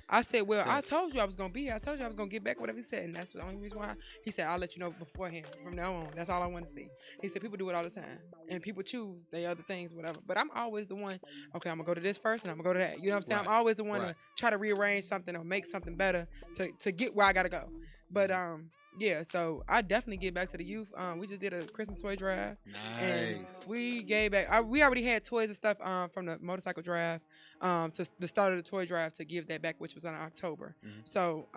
I said, well, I told you I was going to be here. I told you I was going to get back whatever he said. And that's the only reason why. He said, I'll let you know beforehand. From now on, that's all I want to see. He said, people do it all the time. And people choose their other things, whatever. But I'm always the one, okay, I'm going to go to this first and I'm going to go to that. You know what I'm saying? Right. I'm always the one to try to rearrange something or make something better to get where I got to go. But yeah, so I definitely give back to the youth. We just did a Christmas toy drive. And Nice. we gave back. We already had toys and stuff from the motorcycle drive, to the start of the toy drive to give that back, which was in October. Mhm. So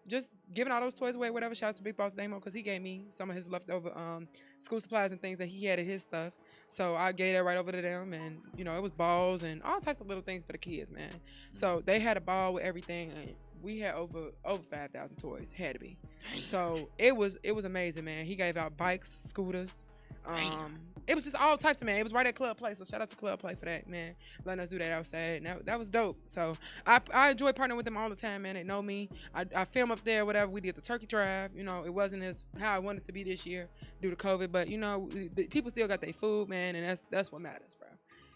just giving all those toys away, whatever. Shout out to Big Boss Damo because he gave me some of his leftover school supplies and things that he had at his stuff. So I gave that right over to them, and it was balls and all types of little things for the kids, man. So they had a ball with everything, and we had over 5,000 toys. Had to be. Damn. So it was amazing, man. He gave out bikes, scooters. Damn. It was just all types of, man. It was right at Club Play, so shout out to Club Play for that, man. Letting us do that outside. And that was dope. So I enjoy partnering with them all the time, man. They know me. I film up there, whatever. We did the turkey drive. It wasn't as how I wanted it to be this year due to COVID, but the people still got their food, man, and that's what matters, bro.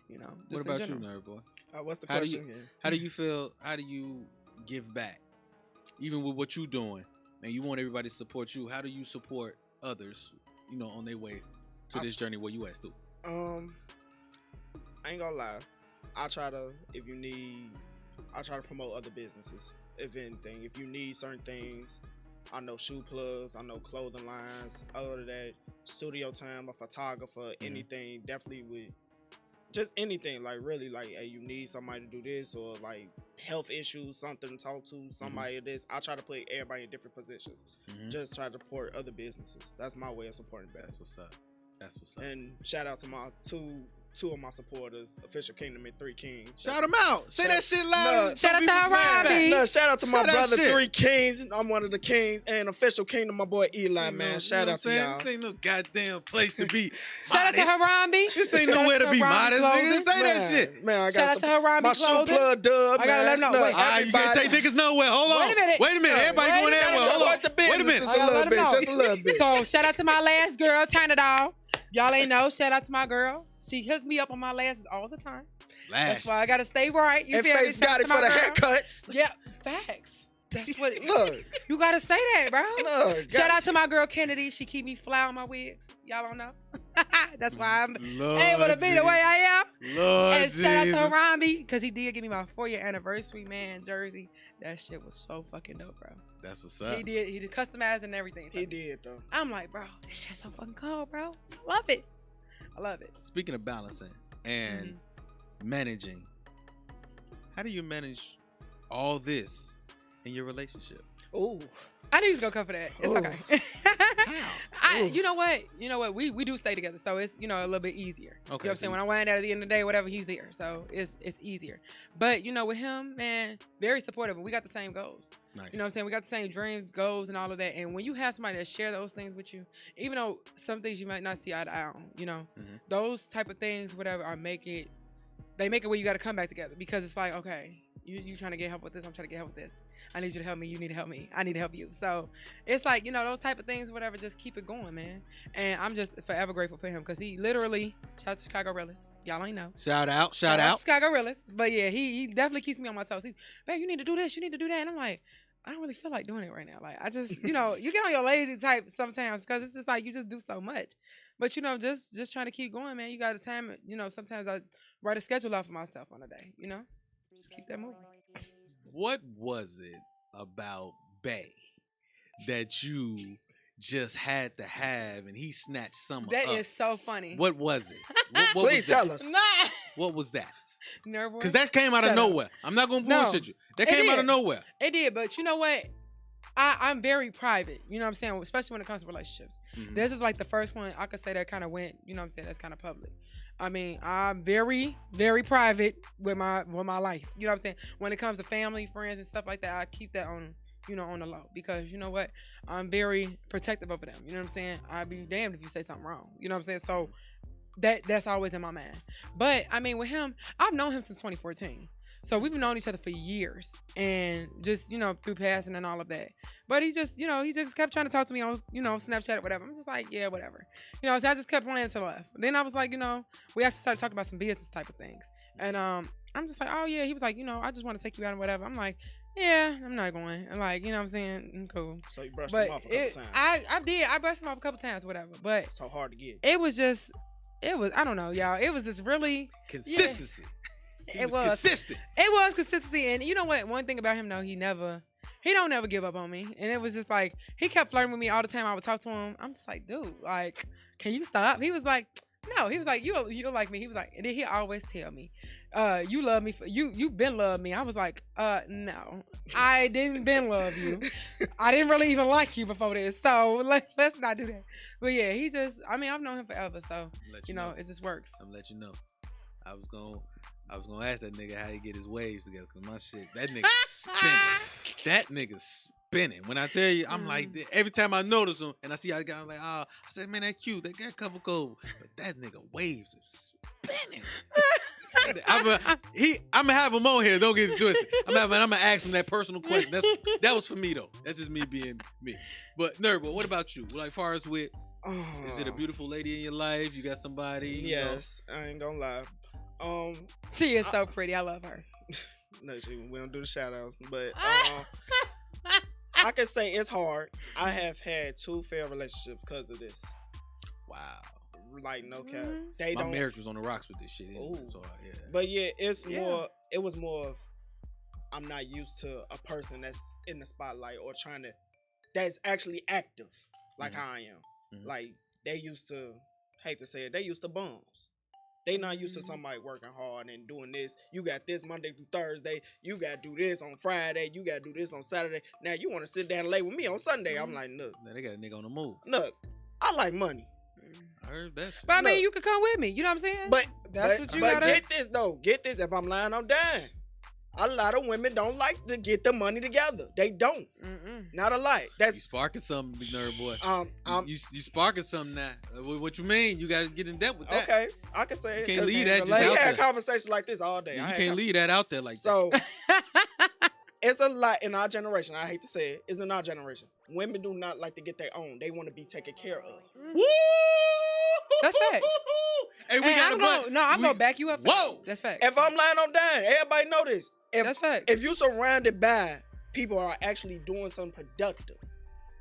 What Just in about you, general. Nerd Boy? What's the How do question? How do you feel? How do you give back, even with what you doing? And you want everybody to support you. How do you support others? On their way to this journey where you at, too. I ain't gonna lie. I try to promote other businesses. If anything, if you need certain things, I know shoe plugs, I know clothing lines, other than that, studio time, a photographer, anything, definitely with just anything, like really, like, hey, you need somebody to do this, or like health issues, something to talk to, somebody this. I try to put everybody in different positions. Just try to support other businesses. That's my way of supporting That's business. what's up. And shout out to my two of my supporters, Official Kingdom and Three Kings. Shout them out. Say that shit loud. Shout out to Harambe. No, shout out to my Shout out brother shit. Three Kings. I'm one of the kings. And Official Kingdom, my boy Eli, man. Shout out to y'all. This ain't no goddamn place to be. Shout out to Harambe. This ain't Shout out nowhere to be Harambe modest, Clothing. nigga. Say that shit. Man, I Shout got out to Harambe my shoe Clothing. plug dub. I gotta let him know. Wait, You can't take niggas nowhere. Hold on. Wait a minute. Everybody Wait a going there. minute. Hold on. Support the Wait a minute. business I gotta a little let him bit, know. just a little bit. So shout out to my last girl, China Doll. Y'all ain't know. Shout out to my girl. She hooked me up on my lashes all the time. That's why I gotta stay right. You And feel me? Face Shout got out it to for my the girl. haircuts. Yeah, facts. That's what. Look, You gotta say that, bro. look. Shout out to my girl Kennedy. She keep me fly on my wigs. Y'all don't know. That's why I'm able to be the way I am. Lord And shout out Jesus. to Harambe because he did give me my 4-year anniversary, man, jersey. That shit was so fucking dope, bro. That's what's up. He did customized and everything. He did, though. I'm like, bro, this shit's so fucking cool, bro. I love it. I love it. Speaking of balancing and managing, how do you manage all this in your relationship? Ooh. I knew he was gonna come for that. It's Ooh. okay. Ooh. You know what? We do stay together, so it's a little bit easier. You know what I'm so saying? When I wind out at the end of the day, whatever, he's there, so it's easier. But with him, man, very supportive, and we got the same goals. Nice. You know what I'm saying? We got the same dreams, goals, and all of that. And when you have somebody that share those things with you, even though some things you might not see eye to eye on, those type of things, whatever, they make it where you got to come back together because it's like, okay, you trying to get help with this, I'm trying to get help with this. I need you to help me. You need to help me. I need to help you. So it's like, those type of things, whatever, just keep it going, man. And I'm just forever grateful for him because he literally, shout out to Chicago Realist. Y'all ain't know. Shout out. to Chicago Realist. But yeah, he definitely keeps me on my toes. Babe, you need to do this. You need to do that. And I'm like, I don't really feel like doing it right now. Like, I just, you get on your lazy type sometimes because it's just like you just do so much. But, just trying to keep going, man. You got to time it. Sometimes I write a schedule out for myself on a day, Just keep that moving. What was it about Bay that you just had to have and he snatched some That up? is so funny. What was it? What Please was that? tell us. Nah. What was that? Nervous. Because that came out of Shut up. nowhere. I'm not going to No, bullshit you. That it came out of did. nowhere. It did, but you know what? I'm very private, you know what I'm saying? Especially when it comes to relationships. This is like the first one I could say that kind of went, you know what I'm saying, that's kind of public. I mean, I'm very, very private with my life. You know what I'm saying? When it comes to family, friends, and stuff like that, I keep that on, on the low. Because you know what? I'm very protective over them. You know what I'm saying? I'd be damned if you say something wrong. You know what I'm saying? So that's always in my mind. But I mean, with him, I've known him since 2014. So we've known each other for years and just, through passing and all of that. But he just, he just kept trying to talk to me on, Snapchat or whatever. I'm just like, yeah, whatever. So I just kept playing to the left. Then I was like, we actually started talking about some business type of things. And I'm just like, oh yeah. He was like, I just want to take you out and whatever. I'm like, yeah, I'm not going. And like, you know what I'm saying? I'm cool. So you brushed But him off a couple times. I did. I brushed him off a couple times, whatever. But So hard to get. it was, I don't know, y'all. It was just really. Consistency. He It was consistent. It was consistency. And you know what? One thing about him, though, he never he don't never give up on me. And it was just like, he kept flirting with me all the time. I would talk to him. I'm just like, dude, like, can you stop? He was like, no. He was like, you like me. He was like, and then he always tell me, you love me. You've been love me. I was like, no, I didn't been love you. I didn't really even like you before this. So let's not do that. But yeah, he just, I mean, I've known him forever. So, you know, it just works. I'm gonna let you know. I was gonna ask that nigga how he get his waves together, cause my shit, that nigga spinning. That nigga spinning. When I tell you, I'm like, every time I notice him and I see how the guy, I'm like, I said, man, that cute, that got cover code, but that nigga waves is spinning. I'm gonna have him on here. Don't get it twisted. I'm gonna ask him that personal question. That was for me though. That's just me being me. But Nerd, what about you? Like, far as with, is it a beautiful lady in your life? You got somebody? Yes, I ain't gonna lie. She is so pretty. I love her. No, we don't do the shout outs, but I can say it's hard. I have had 2 failed relationships because of this. Wow. Like, no cap. My marriage was on the rocks with this shit. So, yeah. But yeah, it was more of, I'm not used to a person that's in the spotlight or that's actually active like how I am. Like, they used to, hate to say it, they used to bums. They not used to somebody working hard and doing this. You got this Monday through Thursday. You got to do this on Friday. You got to do this on Saturday. Now you want to sit down and lay with me on Sunday. I'm like, look. Now they got a nigga on the move. Look, I like money. I heard that. But I mean, you could come with me. You know what I'm saying? But that's what you gotta. But get this though. Get this. If I'm lying, I'm dying. A lot of women don't like to get the money together. They don't. Not a lot. That's you sparking something, big nerd boy. You sparking something now. What you mean? You gotta get in depth with that. Okay, I can say you it. Can't leave that just we out had there. Conversations like this all day. Yeah, you can't leave that out there like so, that. So it's a lot in our generation. I hate to say it. It's in our generation. Women do not like to get their own. They want to be taken care of. Woo! That's fact. Hey, I'm gonna back you up. Whoa, that's fact. If I'm lying, I'm dying. Everybody know this. That's fact. If you're surrounded by people who are actually doing something productive,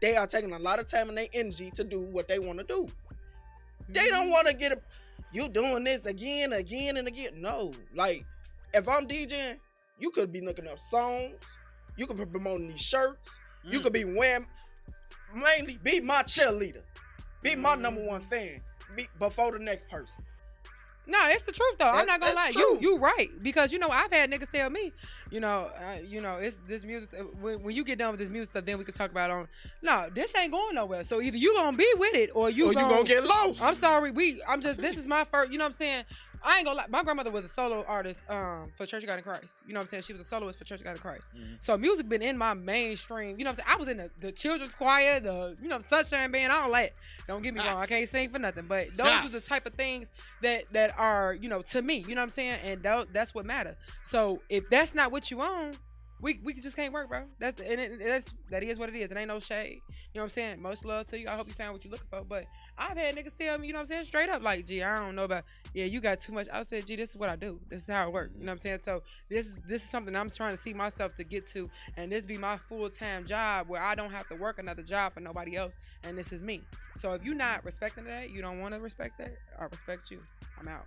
they are taking a lot of time and their energy to do what they want to do. They don't want to you doing this again and again. No. Like, if I'm DJing, you could be looking up songs. You could be promoting these shirts. You could be wearing, mainly be my cheerleader. Be my number one fan. Before the next person. No, it's the truth though. I'm not gonna lie. True. You right, because I've had niggas tell me, it's this music. When you get done with this music stuff, then we can talk about it on. No, this ain't going nowhere. So either you gonna be with it or you gonna get lost. I'm sorry. This is my first. You know what I'm saying? I ain't gonna lie. My grandmother was a solo artist for Church of God in Christ. You know what I'm saying? She was a soloist for Church of God in Christ. So music been in my mainstream. You know what I'm saying? I was in the children's choir, the Sunshine Band, all that. Don't get me wrong. I can't sing for nothing. But those are the type of things that are, to me. You know what I'm saying? And that's what matter. So if that's not what you own, we just can't work, bro. That is what it is. It ain't no shade. You know what I'm saying? Most love to you. I hope you found what you're looking for. But I've had niggas tell me, you know what I'm saying, straight up, like, gee, I don't know about, you got too much. I said, gee, this is what I do. This is how it works. You know what I'm saying? So this is something I'm trying to see myself to get to, and this be my full-time job where I don't have to work another job for nobody else, and this is me. So if you're not respecting that, you don't want to respect that, I respect you. I'm out.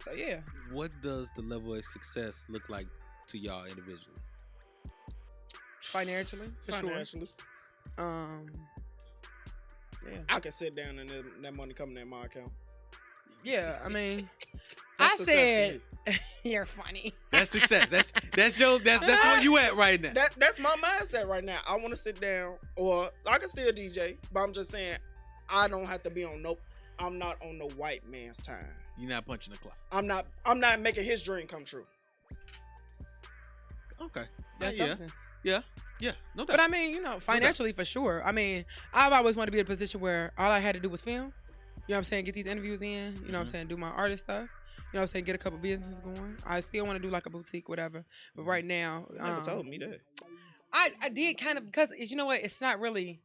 So yeah. What does the level of success look like to y'all individually? Financially, for sure. Yeah. I can sit down and that money coming in my account. Yeah, I mean, That's I said you're funny. That's success. That's where you at right now. That's my mindset right now. I want to sit down, or I can still DJ, but I'm just saying I don't have to be on I'm not on the white man's time. You're not punching the clock. I'm not making his dream come true. Okay. That's something. Yeah. No doubt. But I mean, financially for sure. I mean, I've always wanted to be in a position where all I had to do was film. You know what I'm saying? Get these interviews in. You know what I'm saying? Do my artist stuff. You know what I'm saying? Get a couple businesses going. I still want to do like a boutique, whatever. But right now, you never told me that. I did kind of, because you know what? It's not really.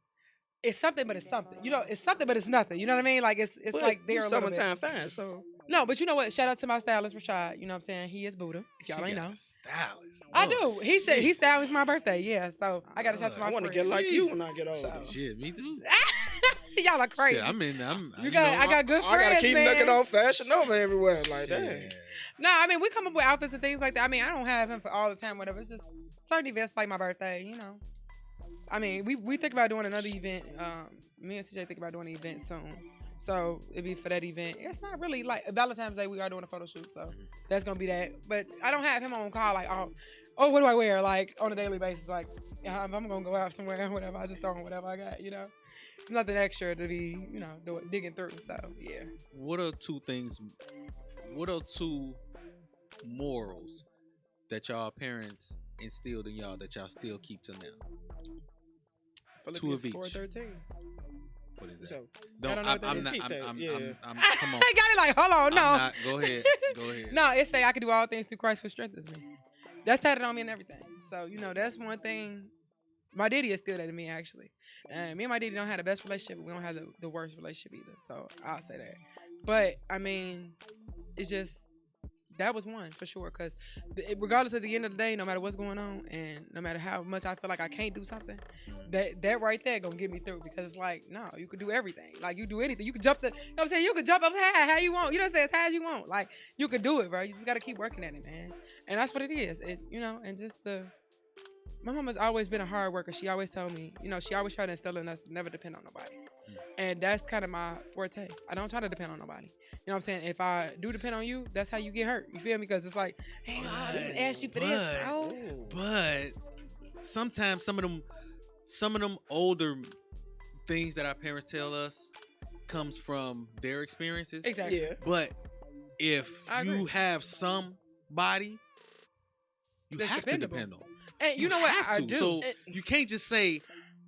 It's something, but it's something. It's something, but it's nothing. You know what I mean? Like it's like they're a little bit. Summertime fine, so. No, but you know what? Shout out to my stylist, Rashad. You know what I'm saying? He is Buddha. If y'all ain't know. Stylist. I do. He said he styled me for my birthday. Yeah, so I got to shout out to my friend. I want to get like you when I get older. Shit, me too. Y'all are crazy. Shit, I got good friends, I gotta keep man. looking on Fashion Nova everywhere. Like that. No, I mean we come up with outfits and things like that. I mean I don't have him for all the time, whatever. It's just certain events like my birthday, you know. I mean, we think about doing another event. Me and CJ think about doing an event soon. So it'd be for that event. It's not really like Valentine's Day. We are doing a photo shoot, so that's gonna be that. But I don't have him on call like, oh, what do I wear? Like on a daily basis. Like, if I'm gonna go out somewhere, whatever. I just throw on whatever I got, you know. Nothing extra to be, you know, digging through. So yeah. What are two morals that y'all parents instilled in y'all that y'all still keep to now? Two of each. 4:13. What is that? So, I don't know what that I'm not. is. I'm come on. I got it like, hold on, no. I'm not, go ahead. No, it say I can do all things through Christ who strengthens me. That's tatted on me and everything. So, you know, that's one thing. My daddy is still that to me, actually. And me and my daddy don't have the best relationship, but we don't have the worst relationship either. So, I'll say that. But, I mean, it's just, that was one for sure. Because regardless of the end of the day, no matter what's going on, and no matter how much I feel like I can't do something, that right there gonna get me through. Because it's like, no, you could do everything. Like, you do anything. You could jump you know what I'm saying? You could jump up high how you want. You know what I'm saying? As high as you want. Like, you could do it, bro. You just gotta keep working at it, man. And that's what it is. You know, and just my mama's always been a hard worker. She always told me, you know, she always tried to instill in us to never depend on nobody. And that's kind of my forte. I don't try to depend on nobody. You know what I'm saying? If I do depend on you, that's how you get hurt. You feel me? Because it's like, hey, I didn't ask you for this, bro. But sometimes some of them older things that our parents tell us comes from their experiences. Exactly. Yeah. But if you have somebody, you That's have dependable. to depend on. And you know what? have I to. do. So you can't just say,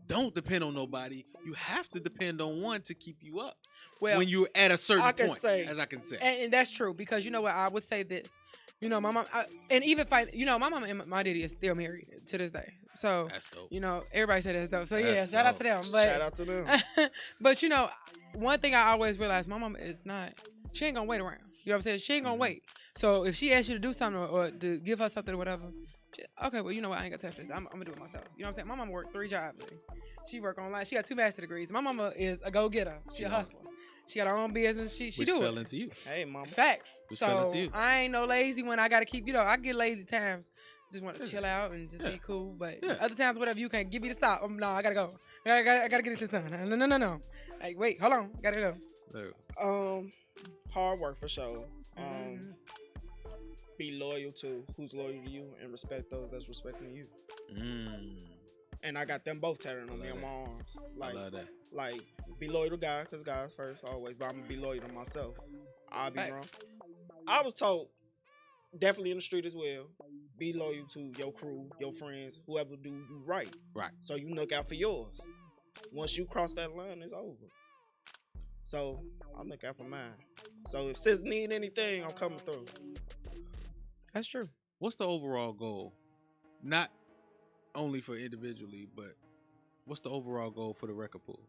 don't depend on nobody. You have to depend on one to keep you up. Well, when you're at a certain I can point, say- as I can say. and that's true because you know what? I would say this. You know, my mom, and even if you know, my mom and my daddy is still married to this day. So, That's dope. you know, everybody said that's dope. So, yeah, That's shout out to them. But, Shout out to them. but, you know, one thing I always realized, my mom is not, she ain't going to wait around. You know what I'm saying? She ain't going to wait. So, if she asks you to do something or to give her something or whatever, okay, well, you know what? I ain't going to touch this. I'm going to do it myself. You know what I'm saying? My mama worked 3 jobs. She work online. She got 2 master degrees. My mama is a go-getter. She a hustler. She got her own business. She Which do fell it. into you. Hey, mama. Facts. Which fell So into you. I ain't no lazy when I gotta keep. You know, I get lazy times. Just want to chill out and just be cool. But other times, whatever, you can't give me the stop. No, I gotta go. I gotta get it done. No. Like, wait, hold on. Gotta go. Hard work for sure. Be loyal to who's loyal to you and respect those that's respecting you. And I got them both tatted on me on my arms. I love that. Like, be loyal to God, because God's first always, but I'm going to be loyal to myself. I'll be wrong. I was told, definitely in the street as well, be loyal to your crew, your friends, whoever do you right. Right. So you look out for yours. Once you cross that line, it's over. So I'll look out for mine. So if sis need anything, I'm coming through. That's true. What's the overall goal? Not only for individually, but what's the overall goal for the record pool?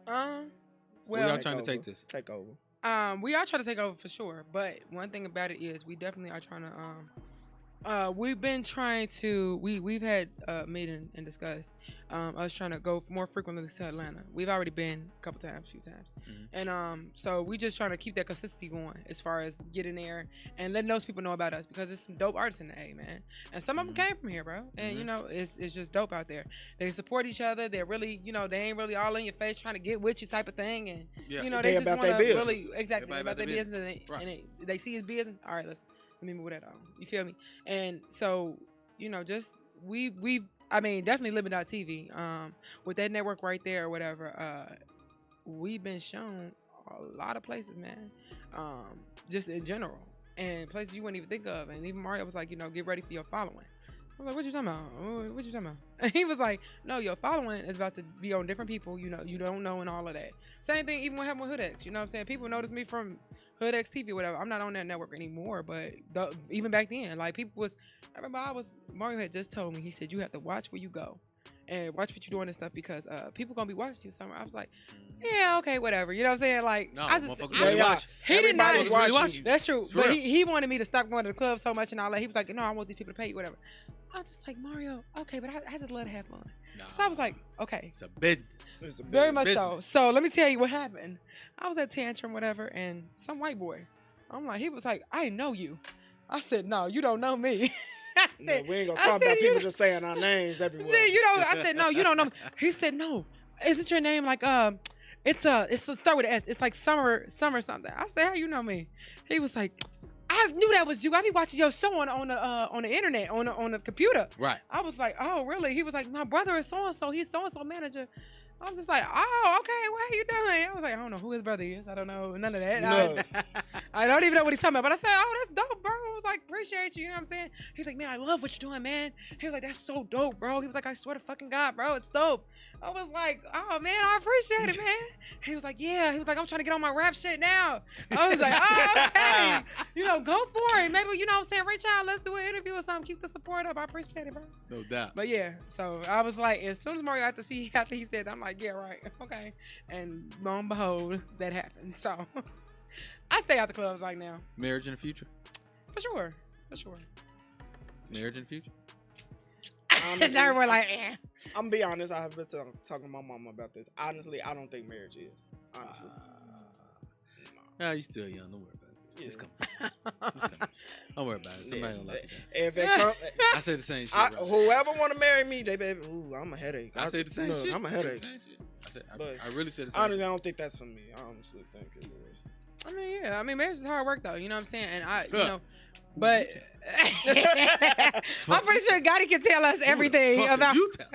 Well, y'all trying to take this? Take over. We are trying to take over for sure. But one thing about it is we definitely are trying to we've been trying to we've had a meeting and discussed us trying to go more frequently to Atlanta. We've already been a few times. And so we just trying to keep that consistency going as far as getting there and letting those people know about us because there's some dope artists in the A, man. And some of them came from here, bro. And you know, it's just dope out there. They support each other. They're really, you know, they ain't really all in your face trying to get with you type of thing. And you know, they just want to really about their business and they see his business. All right, let me move that on. You feel me? And so, you know, just I mean, definitely Living.TV. With that network right there or whatever, we've been shown a lot of places, man. Just in general. And places you wouldn't even think of. And even Mario was like, you know, get ready for your following. I was like, what you talking about? What you talking about? And he was like, no, your following is about to be on different people, you know, you don't know and all of that. Same thing even what happened with Hood X. You know what I'm saying? People notice me from Hood X TV or whatever. I'm not on that network anymore, but even back then, like people I remember Mario had just told me, he said, you have to watch where you go and watch what you're doing and stuff because people gonna be watching you somewhere. I was like, yeah, okay, whatever. You know what I'm saying? Like, no, he did not watch you. That's true. But he wanted me to stop going to the club so much and all that. He was like, no, I want these people to pay you, whatever. I was just like, Mario, okay, but I just let it have fun. No. So I was like, okay. It's a business. Very much so. So let me tell you what happened. I was at Tantrum, whatever, and some white boy, he was like, I know you. I said, no, you don't know me. No, we ain't gonna talk about people just saying our names everywhere. I said, no, you don't know me. He said, no, isn't your name like, it's a start with an S. It's like summer something. I said, how you know me? He was like, I knew that was you. I be watching your show on the internet, on the computer. Right. I was like, oh, really? He was like, my brother is so-and-so. He's so-and-so manager. I'm just like, oh, okay, what are you doing? I was like, I don't know who his brother is. I don't know none of that. No. I don't even know what he's talking about. But I said, oh, that's dope, bro. I was like, appreciate you. You know what I'm saying? He's like, man, I love what you're doing, man. He was like, that's so dope, bro. He was like, I swear to fucking God, bro, it's dope. I was like, oh, man, I appreciate it, man. He was like, yeah. He was like, I'm trying to get on my rap shit now. I was like, oh, okay. Go for it. Maybe, you know what I'm saying? Reach out. Let's do an interview or something. Keep the support up. I appreciate it, bro. No doubt. But yeah, so I was like, as soon as Mario after he said that, I'm like, yeah, right, okay. And lo and behold, that happened. So I stay out the clubs like now. Marriage in the future? For sure. Marriage in the future? Honestly, Now we're like, I'm gonna be honest. I have been talking to my mama about this. Honestly, I don't think marriage is. Honestly. No, you still young. Don't worry about it. Yeah. It's coming. Don't worry about it. Somebody gonna like it. If it come, I say the same shit. Right? whoever want to marry me, they baby. Ooh, I'm a headache. I say the same shit. I'm a headache. I really said the same. Honestly, I don't think that's for me. I honestly think it is. I mean, yeah. I mean, marriage is hard work, though. You know what I'm saying? And Huh. but I'm pretty sure Gotti can tell us everything about. You tell.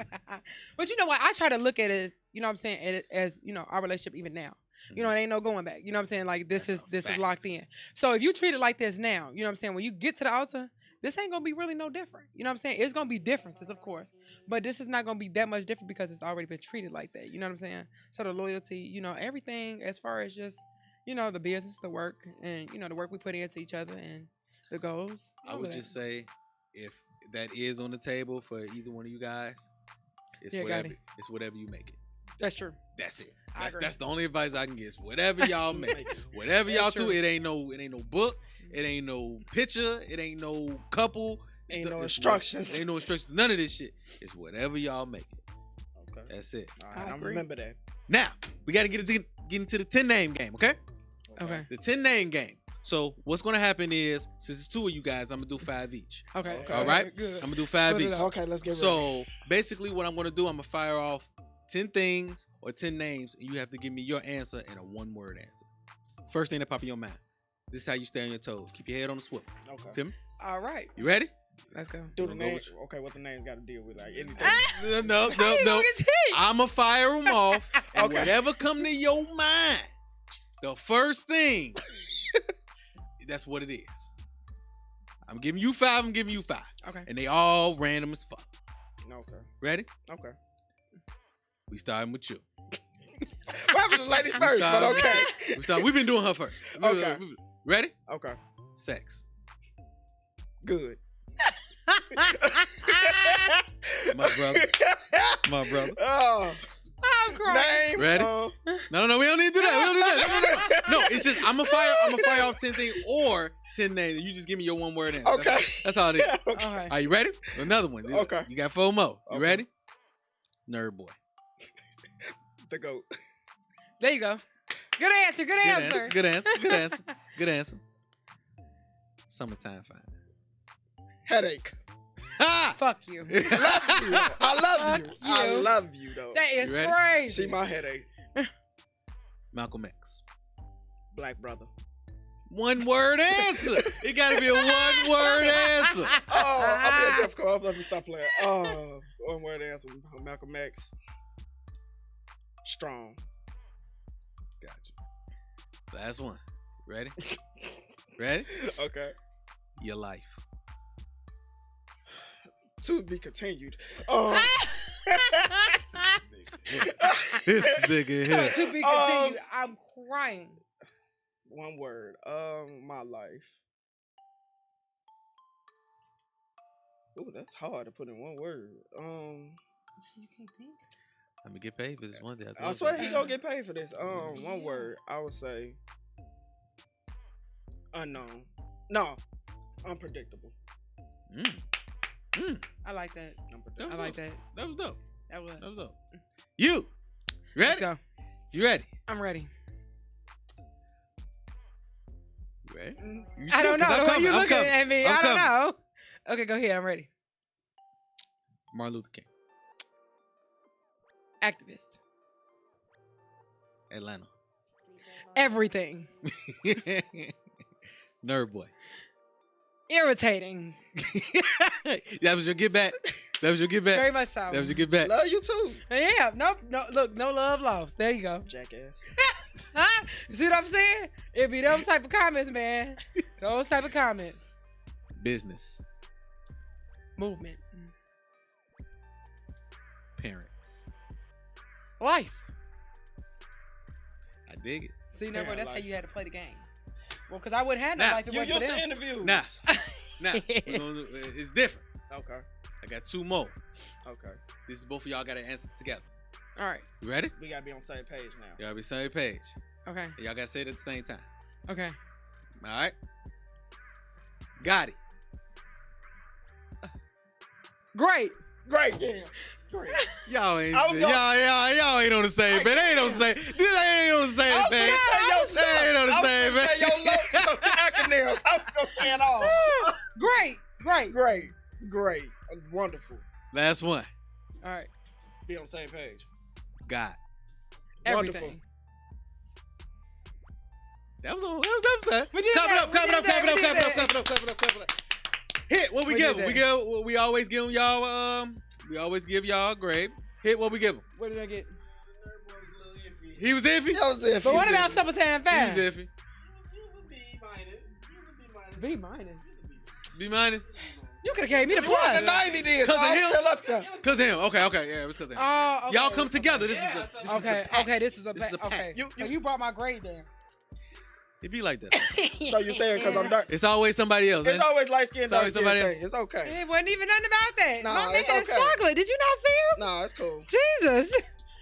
But you know what? I try to look at it as, you know what I'm saying, as our relationship even now. It ain't no going back. You know what I'm saying? Like this is locked in. So if you treat it like this now, you know what I'm saying? When you get to the altar, this ain't gonna be really no different. You know what I'm saying? It's gonna be differences, of course, but this is not gonna be that much different because it's already been treated like that. You know what I'm saying? So the loyalty, everything as far as just, the business, the work, and the work we put into each other and the goals. I would just say, if that is on the table for either one of you guys, it's whatever you make it. That's true. That's it. That's the only advice I can give. Whatever y'all make, whatever y'all do, it ain't no book, it ain't no picture, it ain't no couple, ain't no instructions, ain't no instructions, none of this shit. It's whatever y'all make it. Okay, that's it. All right, I'm remember that. Now we got to get into the 10 name game. Okay. The 10 name game. So what's gonna happen is, since it's 2 of you guys, I'm gonna do 5 each. Okay. All right. Good. I'm gonna do 5 each. Okay, let's get ready. So basically, what I'm gonna do, I'm gonna fire off 10 things or 10 names, and you have to give me your answer in a 1-word answer. First thing that pop in your mind. This is how you stay on your toes. Keep your head on the swivel. Okay. Feel me? All right. You ready? Let's go. Do the name. Okay, what the name's got to deal with? Like anything. No. I'ma fire them off. And Okay. whatever come to your mind, the first thing, that's what it is. I'm giving you 5. I'm giving you 5. Okay. And they all random as fuck. Okay. Ready? Okay. We starting with you. What happened to ladies first? But okay. We've been doing her first. Okay. Ready? Okay. Sex. Good. My brother. Oh. I'm crying. Name. Ready? No. We don't need to do that. No. It's just I'm gonna fire off 10 things or 10 names, and you just give me your 1-word answer. Okay. That's all it is. Yeah, okay. All right. Are you ready? Another one. Okay. You got 4 more. You Okay. ready? Nerd boy. The goat. There you go. Good answer. Good answer. Summertime fine. Headache. Ha! Fuck you. I love you. Fuck I you. love you though. That is You ready? crazy. She my headache. Malcolm X. Black brother. 1-word answer. It gotta be a 1-word answer. Oh, I'm being difficult. Let me stop playing. Oh, 1-word answer. Malcolm X. Strong. Gotcha. Last one. Ready? Ready? Okay. Your life. To be continued. This nigga here. To be continued. I'm crying. 1 word. My life. Ooh, that's hard to put in 1 word. You can't think? I'm gonna get paid for this one day. I swear he gonna get paid for this. 1 word. I would say unknown. No, unpredictable. I like that. Unpredictable. I like that. That was dope. That was. That was dope. You Let's ready? go. You ready? I'm ready. You ready? I don't know. I'm The way coming. you I'm looking coming. at me, I'm I don't coming. know. Okay, go ahead. I'm ready. Martin Luther King. Activist. Atlanta. Everything. Nerd boy. Irritating. That was your get back. That was your get back. Very much so. That was your get back. Love you too. Yeah. No. Look. No love lost. There you go. Jackass. Huh? You see what I'm saying? It be those type of comments, man. Those type of comments. Business. Movement. Parents. Life. I dig it. See, no, Parent that's how life. you had to play the game. Well, because I wouldn't have no Nah, life if it You wasn't used for to them. interviews. Nah. It's different. Okay. I got two more. Okay. This is both of y'all got to answer together. All right. You ready? We gotta be on the same page now. Y'all be same page. Okay. Y'all got to say it at the same time. Okay. All right? Gotti. Great. Great. Yeah. Great. Y'all ain't I was gonna- y'all ain't on the same page. They ain't on the same. This ain't on the same page. They ain't on the same page. Your acronyms. I was gonna say it all. Great. Great. Great. Great. Wonderful. Last one. All right. Be on the same page. God. Everything. Wonderful. That was that. We did Clap it that. up, clap it up, We did clap it that. up, We clap did it up, clap it up, clap it up, clap it up. Hit what we We give did them. We always give them y'all we always give y'all a grade. Hit what we give them. What did I get? He was iffy. That was it. But what about Summertime He Fast? was iffy. B minus. B minus. You could have gave me the You won the plus. 90 then, so Cause of I'm him? still up there. Cause of him. Okay. Yeah, it was cause of him. Oh, okay. Y'all come together. This is Okay. a Okay. This is a This is a pack. pack. Okay. You- So you brought my grade down. It be like that. So you saying because I'm dark? It's always somebody else. It's eh? always light skin, It's dark always skin somebody thing. It's okay. It wasn't even nothing about that. Nah, my man it's is okay. chocolate. Did you not see him? Nah, it's cool. Jesus.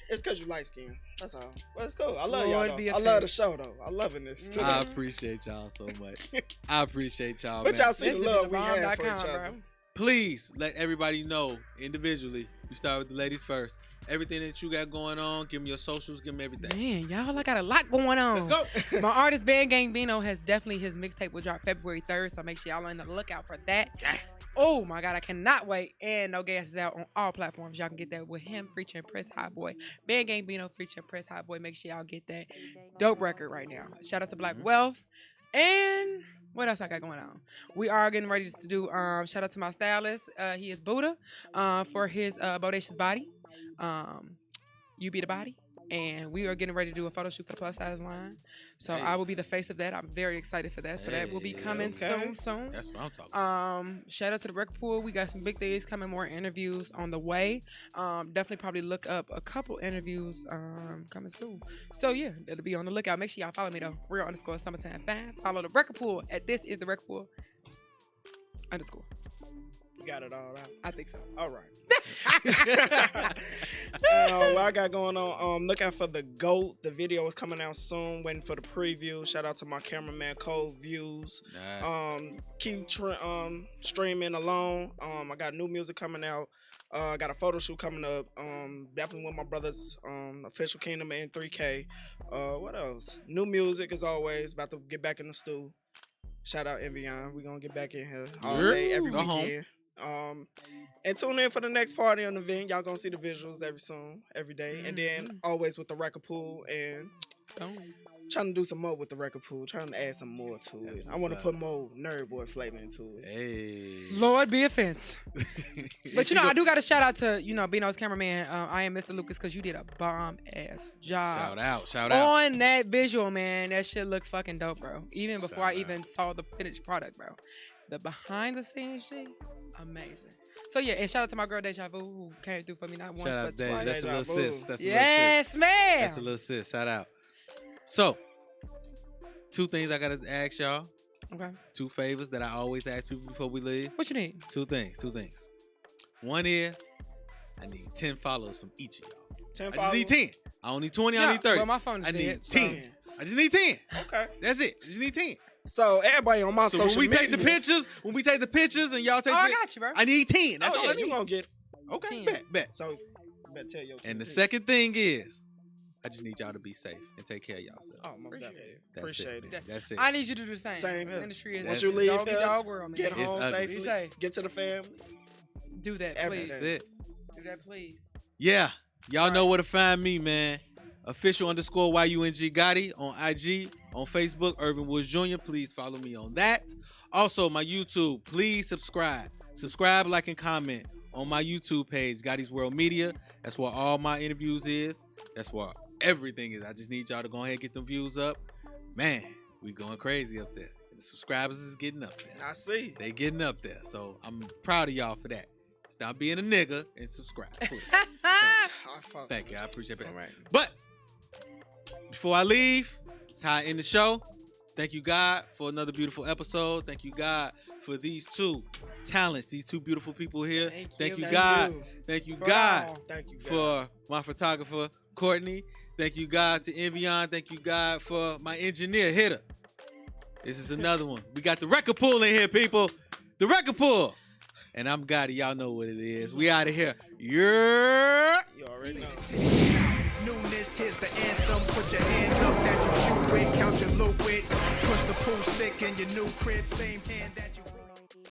It's because you light skin. That's all. But it's cool. I love Lord y'all be though. I love the offense. show though. I'm loving this today. I appreciate y'all so much. I appreciate y'all, But man. y'all see the Listen to love we have for thebomb.com, each other. bro. Please let everybody know individually. We start with the ladies first. Everything that you got going on, give them your socials, give them everything. Man, y'all, I got a lot going on. Let's go. My artist Band Gang Bino has definitely his mixtape will drop February 3rd, so make sure y'all on the lookout for that. Oh my God, I cannot wait. And No Gas is out on all platforms. Y'all can get that with him featuring Press High Boy. Band Gang Bino featuring Press High Boy. Make sure y'all get that dope record right now. Shout out to Black Wealth. And what else I got going on? We are getting ready to do shout out to my stylist. He is Buddha for his Bodacious Body. You Be the Body. And we are getting ready to do a photo shoot for the plus size line. So Hey. I will be the face of that. I'm very excited for that. So that will be Hey, coming okay. soon. That's what I'm talking about. Shout out to the record pool. We got some big things coming, more interviews on the way. Definitely probably look up a couple interviews coming soon. So yeah, it'll be on the lookout. Make sure y'all follow me though. Real_Summertime5. Follow the record pool at This Is the Record Pool _ You got it all out. I think so. All right. What I got going on, look out for the GOAT. The video is coming out soon. Waiting for the preview. Shout out to my cameraman, Cold Views. Nice. Keep streaming along. I got new music coming out. I got a photo shoot coming up. Definitely with my brothers. Official Kingdom and 3K. What else? New music as always. About to get back in the stew. Shout out Envion. We're gonna get back in here all day, every Go home. weekend. And tune in for the next party on the event. Y'all gonna see the visuals every day. And then always with the record pool and trying to do some more with the record pool. Trying to add some more to That's it. I what's want to up. put more nerd boy flavor into it. Hey. Lord be offense. But I do got to shout out to, Bino's cameraman. I am Mr. Lucas because you did a bomb ass job. Shout out. On that visual, man. That shit looked fucking dope, bro. Even before Shout I out. even saw the finished product, bro. The behind the scenes shit, amazing. So yeah, and shout out to my girl Deja Vu who came through for me not once Shout out but Dave. twice. That's the little Deja vu. sis. That's the Yes, little sis. man. That's the little sis. Shout out. So, two things I gotta ask y'all. Okay. Two favors that I always ask people before we leave. What you need? Two things. One is I need 10 followers from each of y'all. 10 I just followers. need 10. I don't need 20. I Yeah, need 30. well, my phone is I need dead, 10. so- I just need 10. Okay. That's it. I just need 10. So everybody on my So when social we media. take the pictures and y'all take Oh, I the got you, bro. I need 10. That's Oh, all yeah, I need. you gonna get. Okay, 10. bet. So you better tell your. And the team. second thing is I just need y'all to be safe and take care of yourself. Oh, most definitely. That's Appreciate it, it. man. That's it. I need you to do the same. Same The here. industry is Once you leave doggy here, dog world, man. Get It's home ugly. safely. Be safe. Get to the family. Do that, Everything. please. That's it. Do that, please. Yeah, y'all know where to find me, man. Official_YUNG Gotti on IG, on Facebook, Irvin Woods Jr. Please follow me on that. Also, my YouTube, please subscribe. Subscribe, like, and comment on my YouTube page, Gotti's World Media. That's where all my interviews is. That's where everything is. I just need y'all to go ahead and get them views up. Man, we going crazy up there. The subscribers is getting up there. I see. They getting up there. So I'm proud of y'all for that. Stop being a nigga and subscribe. Please. Thank you. I appreciate that. All right. But before I leave, it's how I end the show. Thank you, God, for another beautiful episode. Thank you, God, for these two talents, these two beautiful people here. Thank you, Thank God. you. Thank you, Oh, God, thank you, God. for my photographer, Courtney. Thank you, God, to Envion. Thank you, God, for my engineer, Hitter. This is another one. We got the record pool in here, people. The record pool. And I'm Gotti. Y'all know what it is. We out of here. Yeah. You already know. Newness, here's the anthem. Put your hand up that you shoot with, count your loot with. Push the pool stick in your new crib, same hand that you.